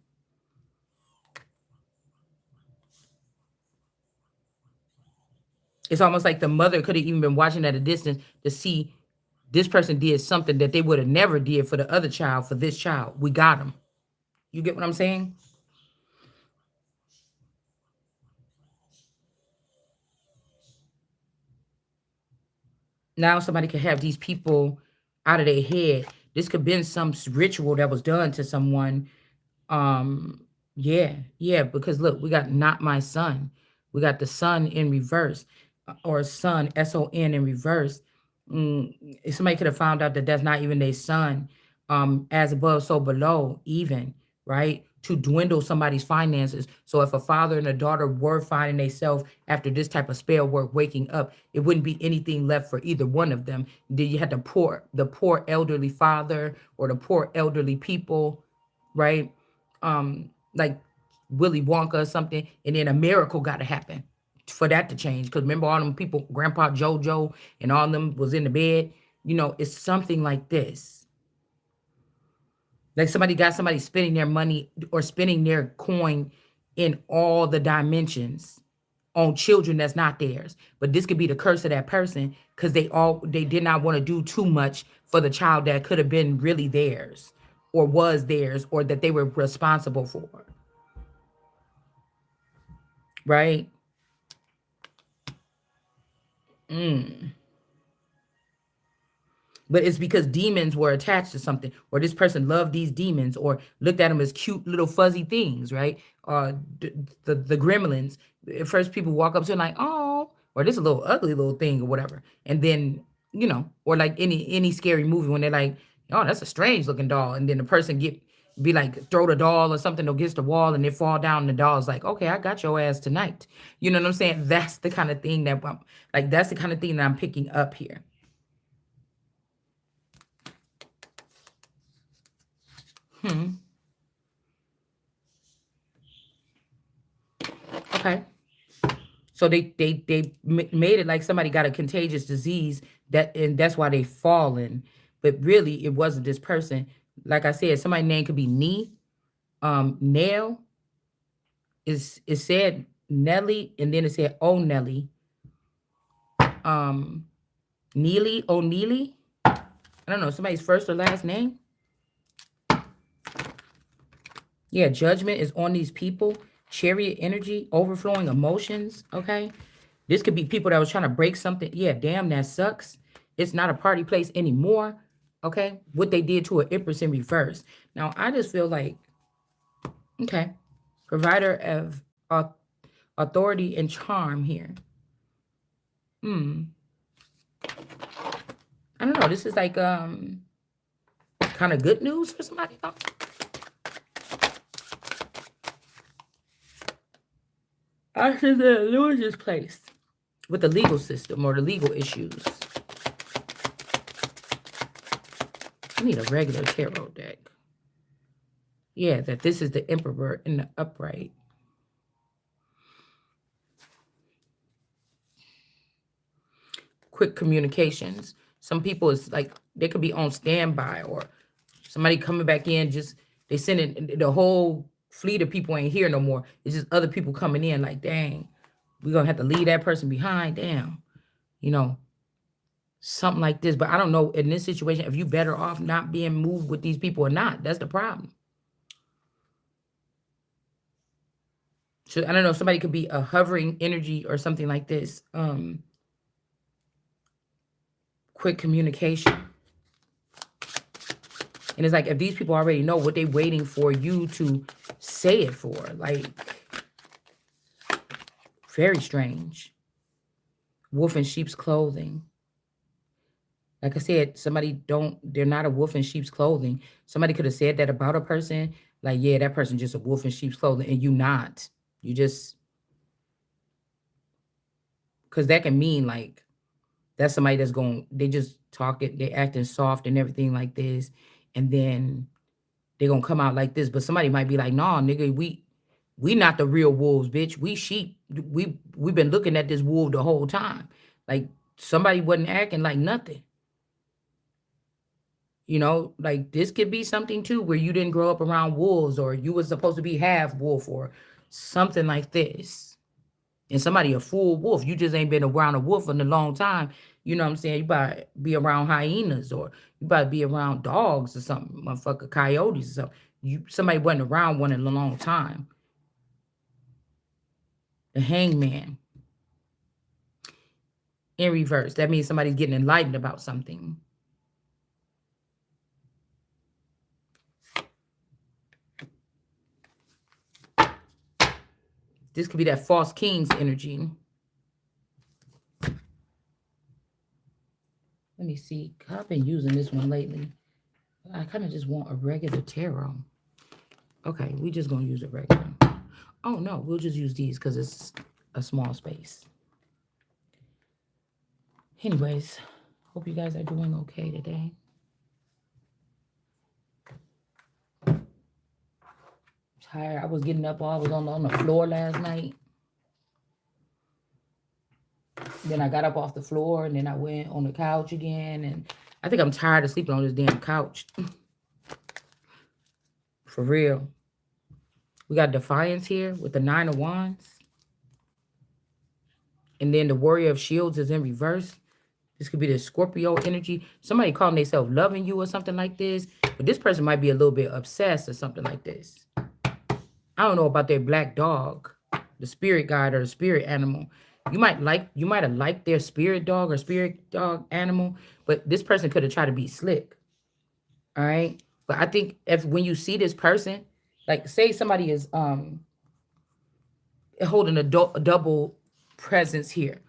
S1: It's almost like the mother could have even been watching at a distance to see this person did something that they would have never did for the other child. For this child, we got him. You get what I'm saying? Now somebody could have these people out of their head. This could have been some ritual that was done to someone. Yeah, yeah, because look, we got not my son. We got the son in reverse, or son, son in reverse. Somebody could have found out that that's not even their son. As above, so below, even, right? To dwindle somebody's finances. So if a father and a daughter were finding themselves after this type of spell work waking up, it wouldn't be anything left for either one of them. Then you had the poor elderly father or the poor elderly people, right? Like Willy Wonka or something, and then a miracle got to happen for that to change. Because remember, all them people, Grandpa Jojo and all them was in the bed. It's something like this. Like somebody got somebody spending their money or spending their coin in all the dimensions on children that's not theirs. But this could be the curse of that person because they did not want to do too much for the child that could have been really theirs or was theirs or that they were responsible for. Right? But it's because demons were attached to something, or this person loved these demons, or looked at them as cute little fuzzy things, right? The gremlins. At first, people walk up to them like, "Oh," or this a little ugly little thing, or whatever, and then or like any scary movie when they're like, "Oh, that's a strange looking doll," and then the person be like throw the doll or something against the wall and it fall down and the doll's like, okay, I got your ass tonight. You know what I'm saying? That's the kind of thing that's the kind of thing that I'm picking up here. Hmm. Okay. So they made it like somebody got a contagious disease, and that's why they fallen. But really, it wasn't this person. Like I said, somebody's name could be Nail, It said Nelly, and then it said Oh Nelly. Um, Neely O'Neely. I don't know somebody's first or last name. Yeah, judgment is on these people. Chariot energy, overflowing emotions. Okay, this could be people that was trying to break something. Yeah, damn, that sucks. It's not a party place anymore. Okay, what they did to an Empress in reverse. Now I just feel like okay, provider of authority and charm here. Hmm. I don't know. This is like kind of good news for somebody. I think that Lewis is placed with the legal system or the legal issues. I need a regular tarot deck. Yeah, that this is the Emperor in the upright. Quick communications. Some people is like they could be on standby or somebody coming back in. Just they sending the whole fleet of people ain't here no more. It's just other people coming in. Like dang, we gonna have to leave that person behind. Damn, you know, something like this. But I don't know in this situation if you better off not being moved with these people or not. That's the problem. So I don't know. Somebody could be a hovering energy or something like this. Quick communication. And it's like if these people already know what they waiting for you to say it for, like very strange. Wolf in sheep's clothing. Like I said, they're not a wolf in sheep's clothing. Somebody could have said that about a person, like, yeah, that person just a wolf in sheep's clothing, and you not. You just, because that can mean like that's somebody that's going, they just talk it, they acting soft and everything like this, and then they're gonna come out like this. But somebody might be like, nah, nigga, we not the real wolves, bitch. We sheep. We've been looking at this wolf the whole time. Like somebody wasn't acting like nothing. You know, like this could be something too where you didn't grow up around wolves or you was supposed to be half wolf or something like this. And somebody a full wolf. You just ain't been around a wolf in a long time. You know what I'm saying? You about to be around hyenas or you about to be around dogs or something, motherfucker coyotes or something. Somebody wasn't around one in a long time. The hangman in reverse. That means somebody's getting enlightened about something. This could be that false king's energy. Let me see. I've been using this one lately. I kind of just want a regular tarot. Okay, we just gonna use a regular. Oh no, we'll just use these because it's a small space. Anyways, hope you guys are doing okay today. Tired. I was getting up. I was on the floor last night. Then I got up off the floor and then I went on the couch again. And I think I'm tired of sleeping on this damn couch. For real. We got Defiance here with the 9 of Wands. And then the Warrior of Shields is in reverse. This could be the Scorpio energy. Somebody calling themselves loving you or something like this. But this person might be a little bit obsessed or something like this. I don't know about their black dog, the spirit guide or the spirit animal. You might have liked their spirit dog or spirit dog animal, but this person could have tried to be slick. All right. But I think if when you see this person, like say somebody is holding a double presence here.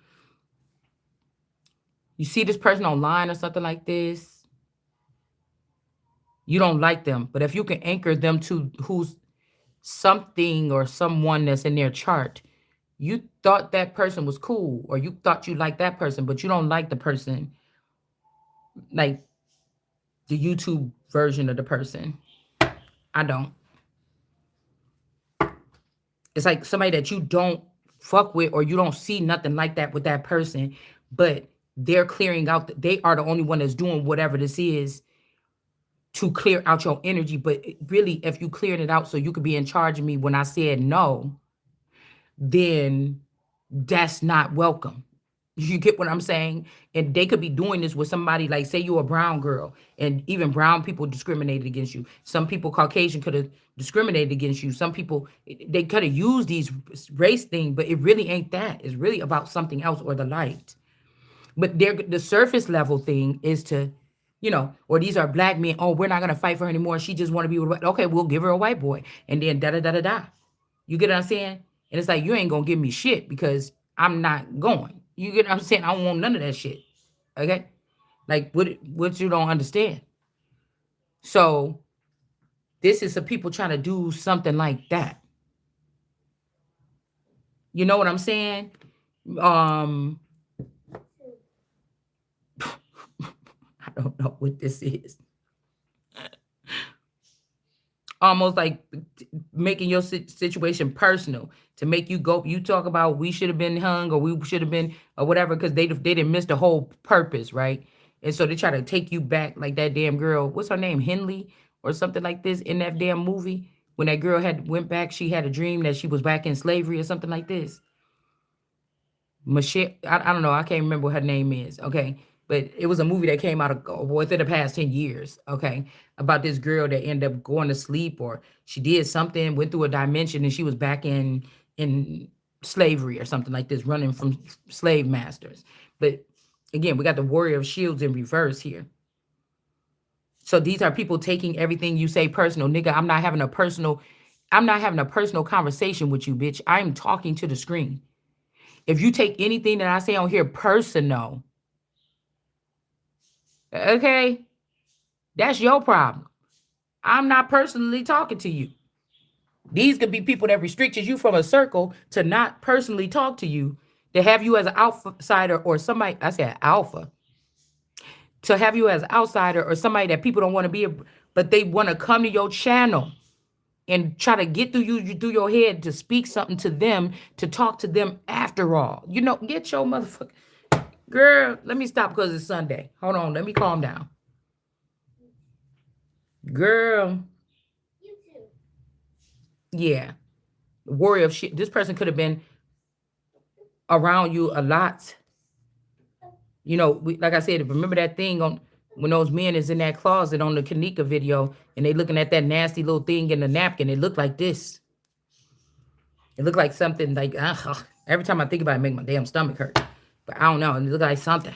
S1: You see this person online or something like this, you don't like them. But if you can anchor them to who's something or someone that's in their chart, you thought that person was cool or you thought you liked that person, but you don't like the person, like the YouTube version of the person. I don't. It's like somebody that you don't fuck with or you don't see nothing like that with that person, but they're clearing out. They are the only one that's doing whatever this is to clear out your energy. But really, if you cleared it out so you could be in charge of me when I said no, then that's not welcome. You get what I'm saying? And they could be doing this with somebody like, say you're a brown girl, and even brown people discriminated against you. Some people, Caucasian, could have discriminated against you. Some people, they could have used these race thing, but it really ain't that. It's really about something else or the light. But the surface level thing is to, or these are black men. Oh, we're not gonna fight for her anymore. She just want to be with. Okay, we'll give her a white boy, and then da da da da da. You get what I'm saying? And it's like you ain't gonna give me shit because I'm not going. You get what I'm saying? I don't want none of that shit. Okay? Like what you don't understand. So this is the people trying to do something like that. You know what I'm saying? Um, I don't know what this is. Almost like making your situation personal to make you go. You talk about we should have been hung or we should have been or whatever because they didn't miss the whole purpose, right? And so they try to take you back like that damn girl. What's her name? Henley or something like this in that damn movie. When that girl had went back, she had a dream that she was back in slavery or something like this. Michelle, I don't know. I can't remember what her name is. Okay. But it was a movie that came out within the past 10 years. Okay. About this girl that ended up going to sleep or she did something, went through a dimension and she was back in slavery or something like this, running from slave masters. But again, we got the Warrior of Shields in reverse here. So these are people taking everything you say personal. Nigga, I'm not having a personal conversation with you, bitch. I'm talking to the screen. If you take anything that I say on here personal, okay, that's your problem. I'm not personally talking to you. These could be people that restricted you from a circle to not personally talk to you, to have you as an outsider or somebody, I said alpha, to have you as an outsider or somebody that people don't want to be, but they want to come to your channel and try to get through your head to speak something to them, to talk to them after all. Get your motherfucker. Girl, let me stop because it's Sunday. Hold on, let me calm down. Girl. Yeah. Warrior of shit. This person could have been around you a lot. Like I said, remember that thing on when those men is in that closet on the Kanika video and they looking at that nasty little thing in the napkin. It looked like this. It looked like something like, every time I think about it, it make my damn stomach hurt. But I don't know. It looked like something.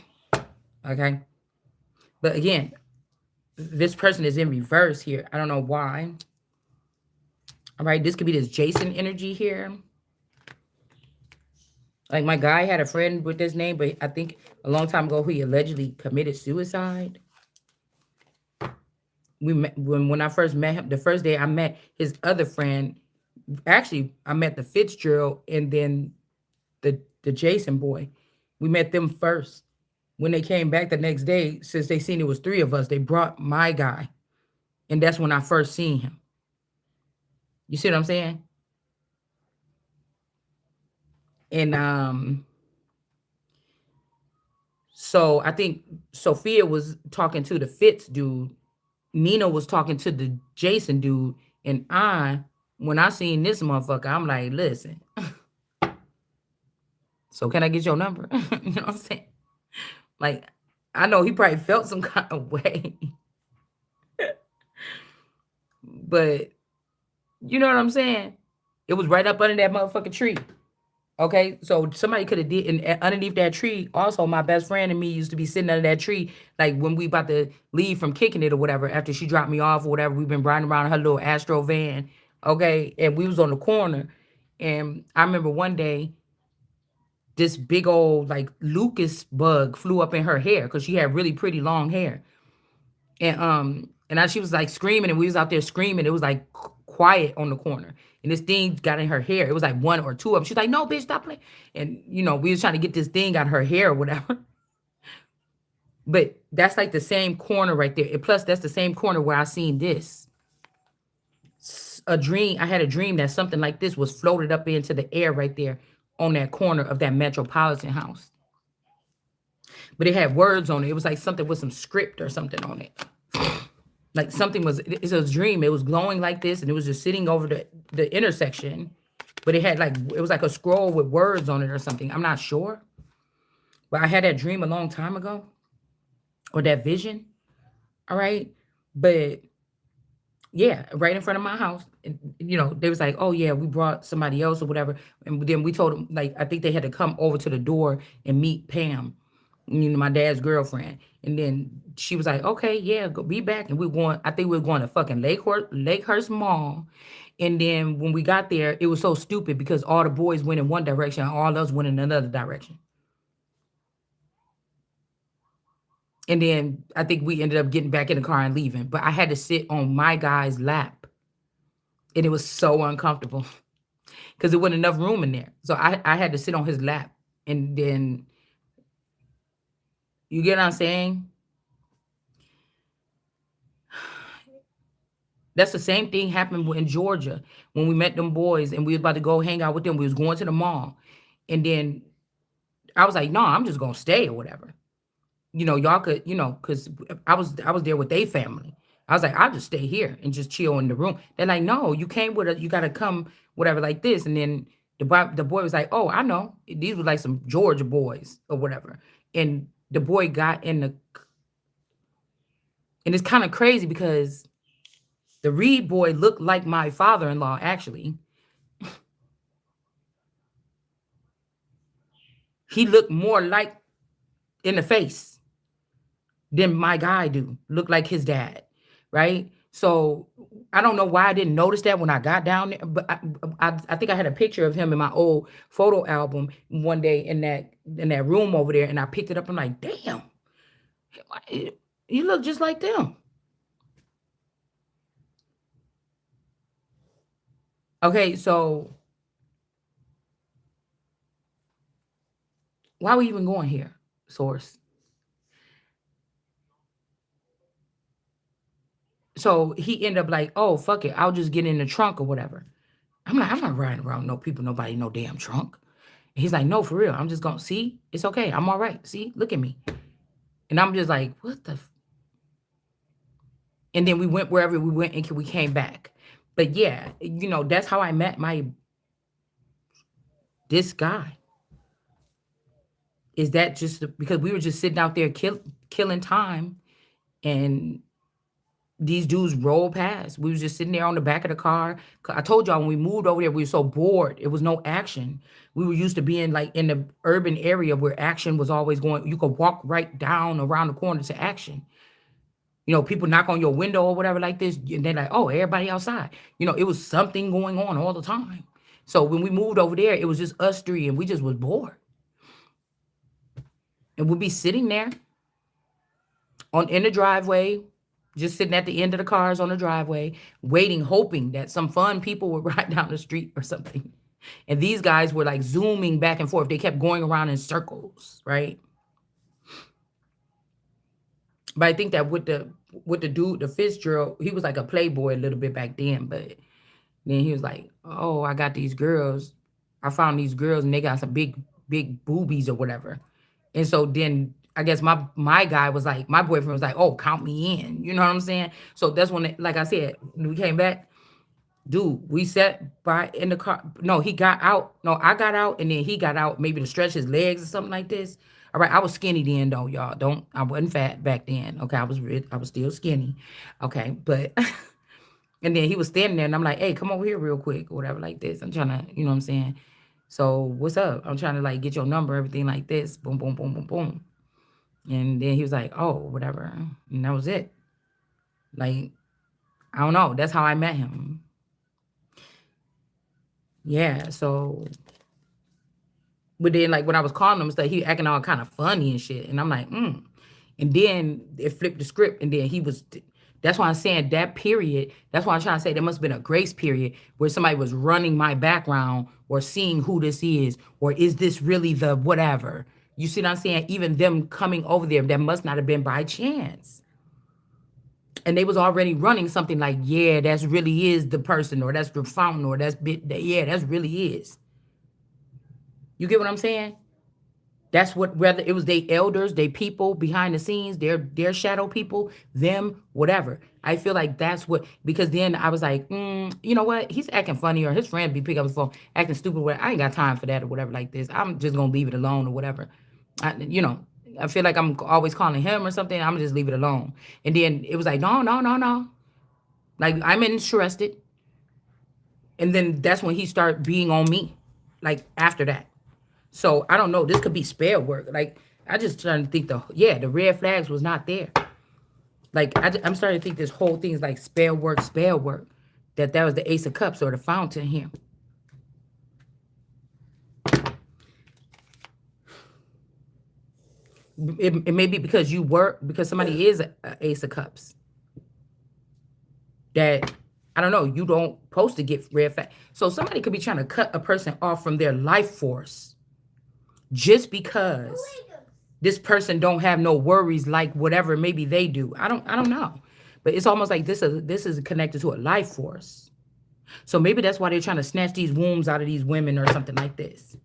S1: Okay. But again, this person is in reverse here. I don't know why. All right. This could be this Jason energy here. Like my guy had a friend with this name, but I think a long time ago he allegedly committed suicide. We met when I first met him. The first day I met his other friend. Actually, I met the Fitzgerald and then the Jason boy. We met them first. When they came back the next day, since they seen it was 3 of us, they brought my guy, and that's when I first seen him. You see what I'm saying? And so I think Sophia was talking to the Fitz dude. Nina was talking to the Jason dude. And when I seen this motherfucker, I'm like, listen. So can I get your number? You know what I'm saying? Like, I know he probably felt some kind of way. But you know what I'm saying? It was right up under that motherfucking tree. Okay, so somebody could have did, and underneath that tree, also my best friend and me used to be sitting under that tree, like when we about to leave from kicking it or whatever, after she dropped me off or whatever, we've been riding around her little Astro van, okay, and we was on the corner, and I remember one day, this big old, like, Lucas bug flew up in her hair, because she had really pretty long hair, and she was like screaming, and we was out there screaming, it was like quiet on the corner. And this thing got in her hair. It was like 1 or 2 of them. She's like, no, bitch, stop playing. And, we was trying to get this thing out of her hair or whatever. But that's like the same corner right there. And plus, that's the same corner where I seen this. I had a dream that something like this was floated up into the air right there on that corner of that Metropolitan house. But it had words on it. It was like something with some script or something on it. Like something it's a dream. It was glowing like this, and it was just sitting over the intersection. but it was like a scroll with words on it or something. I'm not sure, but I had that dream a long time ago, or that vision. All right, but yeah, right in front of my house. And, they was like, "Oh yeah, we brought somebody else or whatever." And then we told them, like, I think they had to come over to the door and meet Pam, my dad's girlfriend. And then she was like, "Okay, yeah, go be back." And we going. I think we were going to fucking Lakehurst Mall. And then when we got there, it was so stupid because all the boys went in one direction, and all of us went in another direction. And then I think we ended up getting back in the car and leaving. But I had to sit on my guy's lap, and it was so uncomfortable because there wasn't enough room in there. So I had to sit on his lap. And then, you get what I'm saying? That's the same thing happened in Georgia when we met them boys and we was about to go hang out with them. We was going to the mall. And then I was like, no, I'm just gonna stay or whatever. Y'all could, because I was there with their family. I was like, I'll just stay here and just chill in the room. They're like, no, you came with us, you gotta come, whatever, like this. And then the boy was like, oh, I know. These were like some Georgia boys or whatever. And the boy got in the and it's kind of crazy because the Reed boy looked like my father-in-law, actually. He looked more like in the face than my guy do. Looked like his dad, right? So I don't know why I didn't notice that when I got down there, but I think I had a picture of him in my old photo album one day in that room over there, and I picked it up. I'm like, damn, you look just like them. Okay, so why are we even going here? Source. So he ended up like, oh fuck it, I'll just get in the trunk or whatever. I'm not riding around no people, nobody, no damn trunk. And he's like, no, for real. I'm just gonna see, it's okay. I'm all right. See, look at me. And I'm just like, what the and then we went wherever we went and we came back. But yeah, that's how I met my this guy. Is that just because we were just sitting out there killing time, and these dudes rolled past. We was just sitting there on the back of the car. I told y'all when we moved over there, we were so bored. It was no action. We were used to being like in the urban area where action was always going. You could walk right down around the corner to action. People knock on your window or whatever like this, and they're like, "Oh, everybody outside." It was something going on all the time. So when we moved over there, it was just us three, and we just was bored. And we'd be sitting there in the driveway, just sitting at the end of the cars on the driveway, waiting, hoping that some fun people would ride down the street or something. And these guys were like zooming back and forth. They kept going around in circles, right? But I think that with the dude, the Fitzgerald, he was like a playboy a little bit back then. But then he was like, "Oh, I got these girls. I found these girls, and they got some big boobies or whatever." And so then I guess my guy was like, my boyfriend was like, "Oh, count me in." You know what I'm saying? So that's when, like I said, when we came back, dude, we sat by in the car. No, he got out. No, I got out, and then he got out maybe to stretch his legs or something like this. All right, I was skinny then, though, y'all. I wasn't fat back then. Okay, I was still skinny. Okay, but and then he was standing there, and I'm like, "Hey, come over here real quick," or whatever, like this. I'm trying to, you know what I'm saying? So what's up? I'm trying to like get your number, everything like this. Boom, boom, boom, boom, boom. And then he was like, "Oh, whatever," and that was it. Like, I don't know. That's how I met him. Yeah. So, but then like when I was calling him, stuff, he acting all kind of funny and shit, and I'm like, mm. And then it flipped the script, and then he was. That's why I'm saying that period. That's why I'm trying to say there must have been a grace period where somebody was running my background or seeing who this is, or is this really the whatever? You see what I'm saying? Even them coming over there, that must not have been by chance. And they was already running something like, yeah, that's really is the person, or that's the fountain, or yeah, that's really is. You get what I'm saying? That's what, whether it was they elders, they people behind the scenes, their shadow people, them, whatever. I feel like that's what, because then I was like, you know what? He's acting funny, or his friend be picking up his phone, acting stupid. Whatever. I ain't got time for that or whatever like this. I'm just gonna leave it alone or whatever. You know, I feel like I'm always calling him or something. I'm gonna just leave it alone. And then it was like, no, no, no, no. Like I'm interested. And then that's when he started being on me. Like after that. So I don't know. This could be spell work. Like I just trying to think the red flags was not there. Like I'm starting to think this whole thing is like spell work, spell work. That was the Ace of Cups or the fountain here. It may be because you work, because somebody is a Ace of Cups. That, I don't know, you don't supposed to get red flag. So somebody could be trying to cut a person off from their life force just because this person don't have no worries like whatever maybe they do. I don't know. But it's almost like this is connected to a life force. So maybe that's why they're trying to snatch these wombs out of these women or something like this.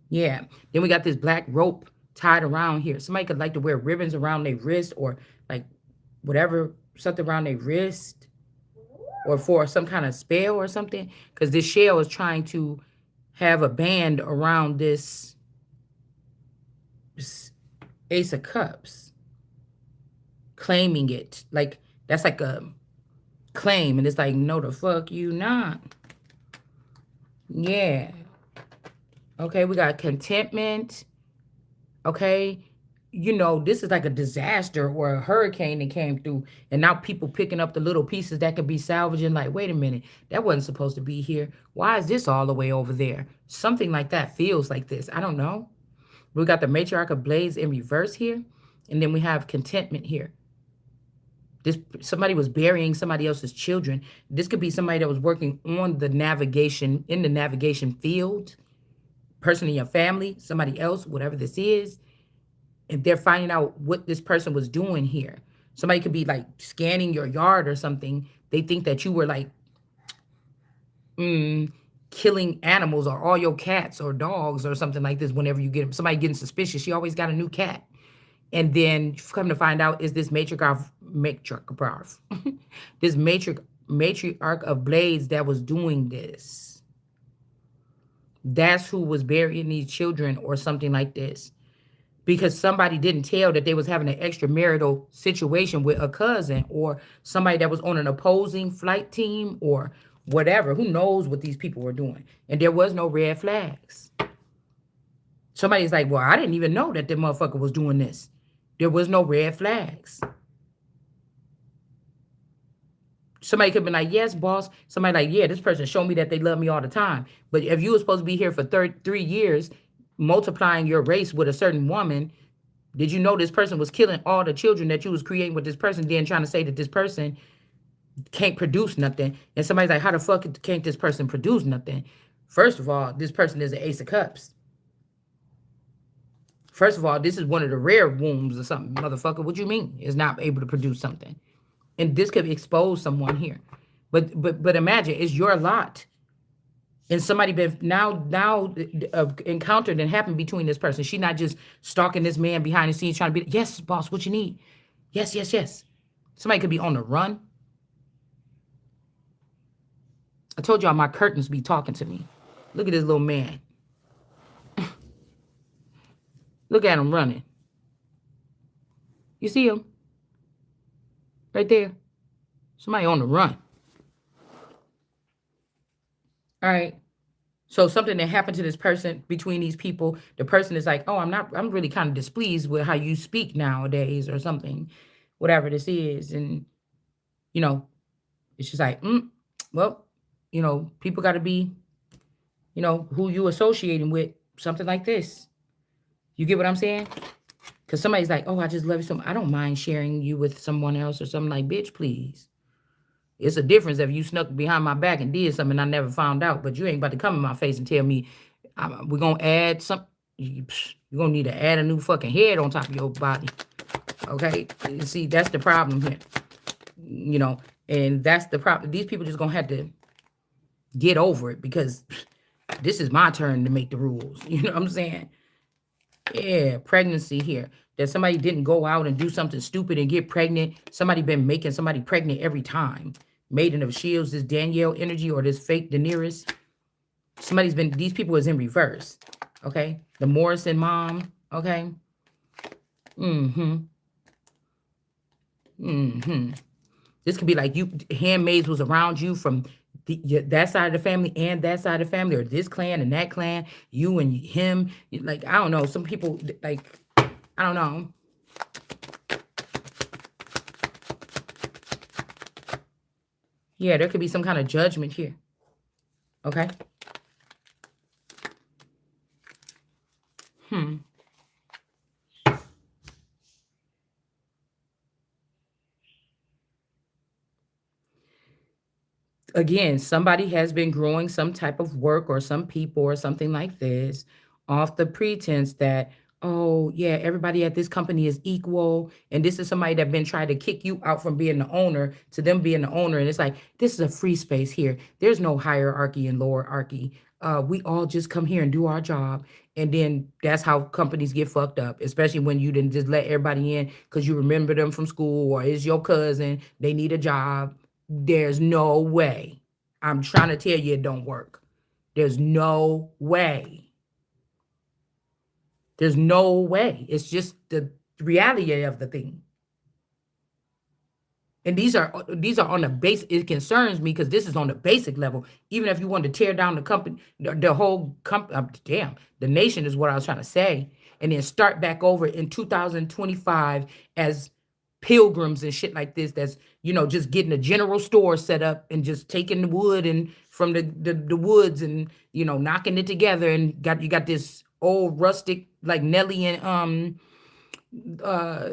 S1: Yeah. Then we got this black rope tied around here. Somebody could like to wear ribbons around their wrist or like whatever, something around their wrist or for some kind of spell or something. Because this shell is trying to have a band around this Ace of Cups. Claiming it. Like, that's like a claim. And it's like, no, the fuck you not. Yeah. Okay, we got contentment. Okay. You know, this is like a disaster or a hurricane that came through. And now people picking up the little pieces that could be salvaging. Like, wait a minute. That wasn't supposed to be here. Why is this all the way over there? Something like that feels like this. I don't know. We got the matriarch of blades in reverse here. And then we have contentment here. Somebody was burying somebody else's children. This could be somebody that was working on the navigation, in the navigation field. Person in your family, somebody else, whatever this is. And they're finding out what this person was doing here. Somebody could be like scanning your yard or something. They think that you were like killing animals or all your cats or dogs or something like this. Whenever you get somebody getting suspicious, she always got a new cat. And then come to find out is this matriarch this matriarch of blades that was doing this. That's who was burying these children or something like this. Because somebody didn't tell that they was having an extramarital situation with a cousin or somebody that was on an opposing flight team or whatever. Who knows what these people were doing? And there was no red flags. Somebody's like, well, I didn't even know that the motherfucker was doing this. There was no red flags. Somebody could be like, yes, boss. Somebody like, yeah, this person showed me that they love me all the time. But if you were supposed to be here for 3 years, multiplying your race with a certain woman, did you know this person was killing all the children that you was creating with this person, then trying to say that this person can't produce nothing? And somebody's like, how the fuck can't this person produce nothing? First of all, this person is an Ace of Cups. First of all, this is one of the rare wombs or something. Motherfucker, what you mean is not able to produce something? And this could expose someone here. But imagine, it's your lot. And somebody been now encountered and happened between this person. She's not just stalking this man behind the scenes trying to be, yes, boss, what you need? Yes, yes, yes. Somebody could be on the run. I told y'all my curtains be talking to me. Look at this little man. Look at him running. You see him? Right there. Somebody on the run. All right. So something that happened to this person between these people, the person is like, oh, I'm really kind of displeased with how you speak nowadays or something, whatever this is. And, you know, it's just like, well, you know, people got to be, you know, who you associating with, something like this. You get what I'm saying? Because somebody's like, oh, I just love you so much. I don't mind sharing you with someone else or something. Like, bitch, please. It's a difference if you snuck behind my back and did something I never found out. But you ain't about to come in my face and tell me we're going to add something. You're going to need to add a new fucking head on top of your body. Okay? You see, that's the problem here. You know, and that's the problem. These people just going to have to get over it because this is my turn to make the rules. You know what I'm saying? Yeah, pregnancy here. That somebody didn't go out and do something stupid and get pregnant. Somebody been making somebody pregnant every time. Maiden of Shields, this Danielle energy or this fake Daenerys. These people is in reverse. Okay. The Morrison mom. Okay. Mm-hmm. Mm-hmm. This could be like you, handmaids was around you from that side of the family and that side of the family, or this clan and that clan, you and him. Like, I don't know. Some people, like, I don't know. Yeah, there could be some kind of judgment here. Okay. Hmm. Again, somebody has been growing some type of work or some people or something like this off the pretense that, oh, yeah, everybody at this company is equal. And this is somebody that been trying to kick you out from being the owner to them being the owner. And it's like, this is a free space here. There's no hierarchy and lowerarchy. We all just come here and do our job. And then that's how companies get fucked up, especially when you didn't just let everybody in because you remember them from school or it's your cousin, they need a job. There's no way. I'm trying to tell you it don't work. There's no way. There's no way. It's just the reality of the thing. And these are on the base. It concerns me because this is on the basic level. Even if you want to tear down the company, the whole company, damn, the nation is what I was trying to say, and then start back over in 2025 as pilgrims and shit like this. That's just getting a general store set up and just taking the wood and from the woods and knocking it together and you got this old rustic like Nelly and uh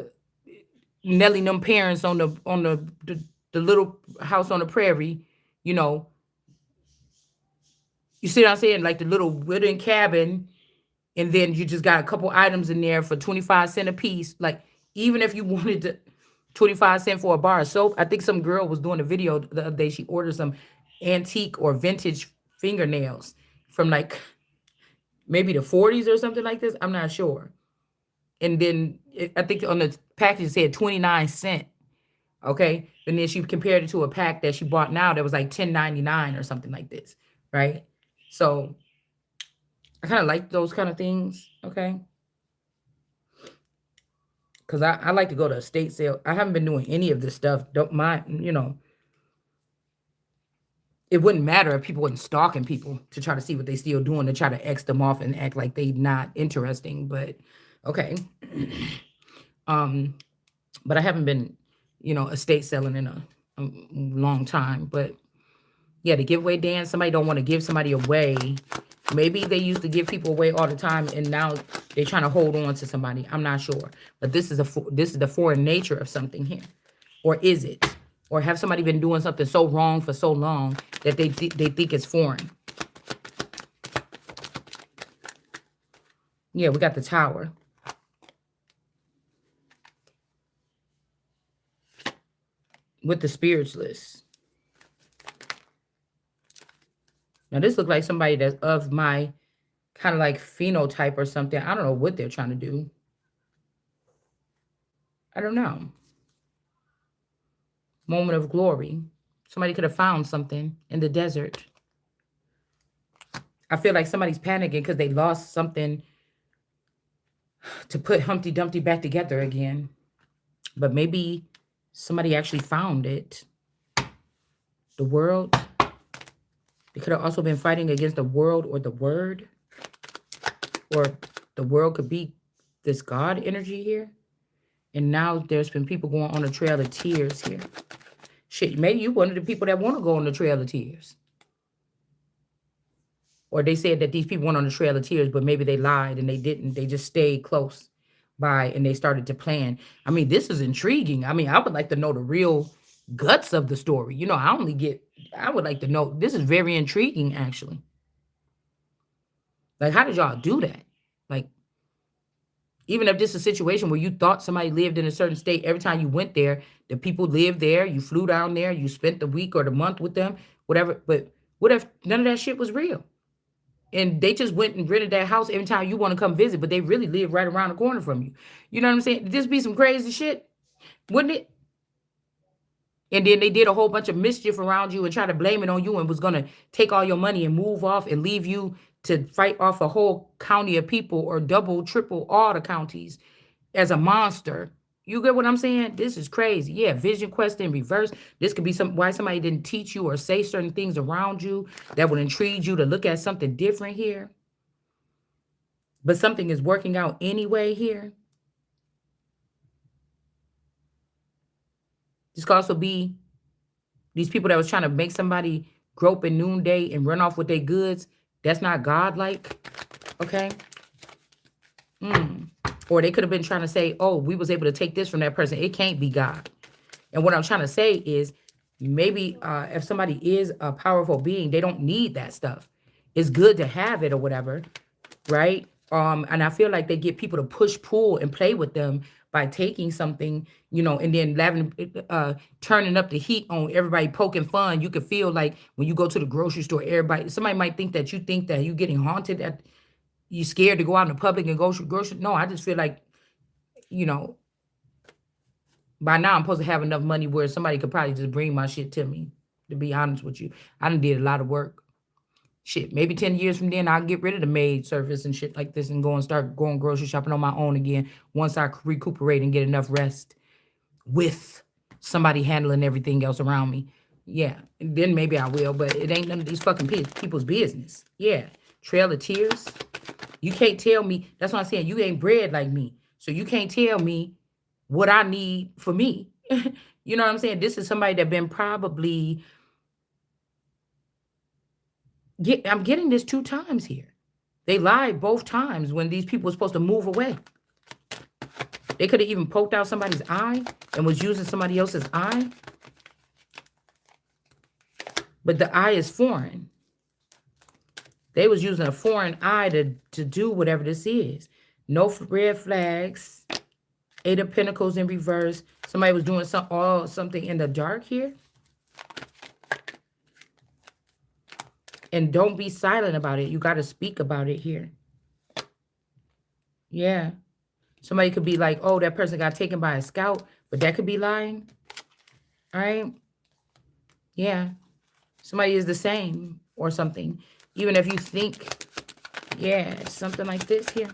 S1: Nelly and them parents on the little house on the prairie, you know, you see what I'm saying? Like the little wooden cabin, and then you just got a couple items in there for 25 cents a piece. Like, even if you wanted to 25 cents for a bar of soap. I think some girl was doing a video the other day. She ordered some antique or vintage fingernails from like maybe the 40s or something like this. I'm not sure. And then I think on the package it said 29 cents. Okay. And then she compared it to a pack that she bought now that was like 10.99 or something like this. Right. So I kind of like those kind of things. Okay. Because I like to go to estate sale. I haven't been doing any of this stuff. Don't mind. It wouldn't matter if people wasn't stalking people to try to see what they still doing to try to X them off and act like they not interesting. But okay. um, but I haven't been, estate selling in a long time. But yeah, the giveaway dance, somebody don't want to give somebody away. Maybe they used to give people away all the time, and now they're trying to hold on to somebody. I'm not sure, but this is the foreign nature of something here, or is it? Or have somebody been doing something so wrong for so long that they think it's foreign? Yeah, we got the Tower with the spiritualist. Now this looks like somebody that's of my kind of like phenotype or something. I don't know what they're trying to do. I don't know. Moment of glory. Somebody could have found something in the desert. I feel like somebody's panicking because they lost something to put Humpty Dumpty back together again. But maybe somebody actually found it. The world. They could have also been fighting against the world or the word. Or the world could be this God energy here. And now there's been people going on a trail of tears here. Shit, maybe you one of the people that want to go on the trail of tears. Or they said that these people went on the trail of tears, but maybe they lied and they didn't. They just stayed close by and they started to plan. I mean, this is intriguing. I mean, I would like to know the real guts of the story. I would like to know. This is very intriguing, actually. Like, how did y'all do that? Like, even if this is a situation where you thought somebody lived in a certain state, every time you went there, the people lived there, you flew down there, you spent the week or the month with them, whatever. But what if none of that shit was real? And they just went and rented that house every time you want to come visit, but they really live right around the corner from you. You know what I'm saying? This be some crazy shit, wouldn't it? And then they did a whole bunch of mischief around you and try to blame it on you and was going to take all your money and move off and leave you to fight off a whole county of people or double, triple all the counties as a monster. You get what I'm saying? This is crazy. Yeah, vision quest in reverse. This could be why somebody didn't teach you or say certain things around you that would intrigue you to look at something different here. But something is working out anyway here. This could also be these people that was trying to make somebody grope in noonday and run off with their goods. That's not God-like. Okay? Or they could have been trying to say, oh, we was able to take this from that person. It can't be God. And what I'm trying to say is maybe if somebody is a powerful being, they don't need that stuff. It's good to have it or whatever, right? And I feel like they get people to push, pull, and play with them by taking something, and then turning up the heat on everybody poking fun. You could feel like when you go to the grocery store, somebody might think that you're getting haunted, that you're scared to go out in the public and go grocery. No, I just feel like, by now I'm supposed to have enough money where somebody could probably just bring my shit to me, to be honest with you. I done did a lot of work. Shit, maybe 10 years from then, I'll get rid of the maid service and shit like this and go and start going grocery shopping on my own again once I recuperate and get enough rest with somebody handling everything else around me. Yeah, then maybe I will, but it ain't none of these fucking people's business. Yeah, Trail of Tears. You can't tell me. That's what I'm saying. You ain't bred like me. So you can't tell me what I need for me. You know what I'm saying? This is somebody that been probably... I'm getting this 2 times here. They lied both times when these people were supposed to move away. They could have even poked out somebody's eye and was using somebody else's eye. But the eye is foreign. They was using a foreign eye to do whatever this is. No red flags. 8 of Pentacles in reverse. Somebody was doing something in the dark here. And don't be silent about it. You got to speak about it here. Yeah. Somebody could be like, oh, that person got taken by a scout, but that could be lying. All right. Yeah. Somebody is the same or something. Even if you think, yeah, something like this here.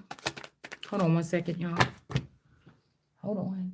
S1: Hold on one second, y'all. Hold on.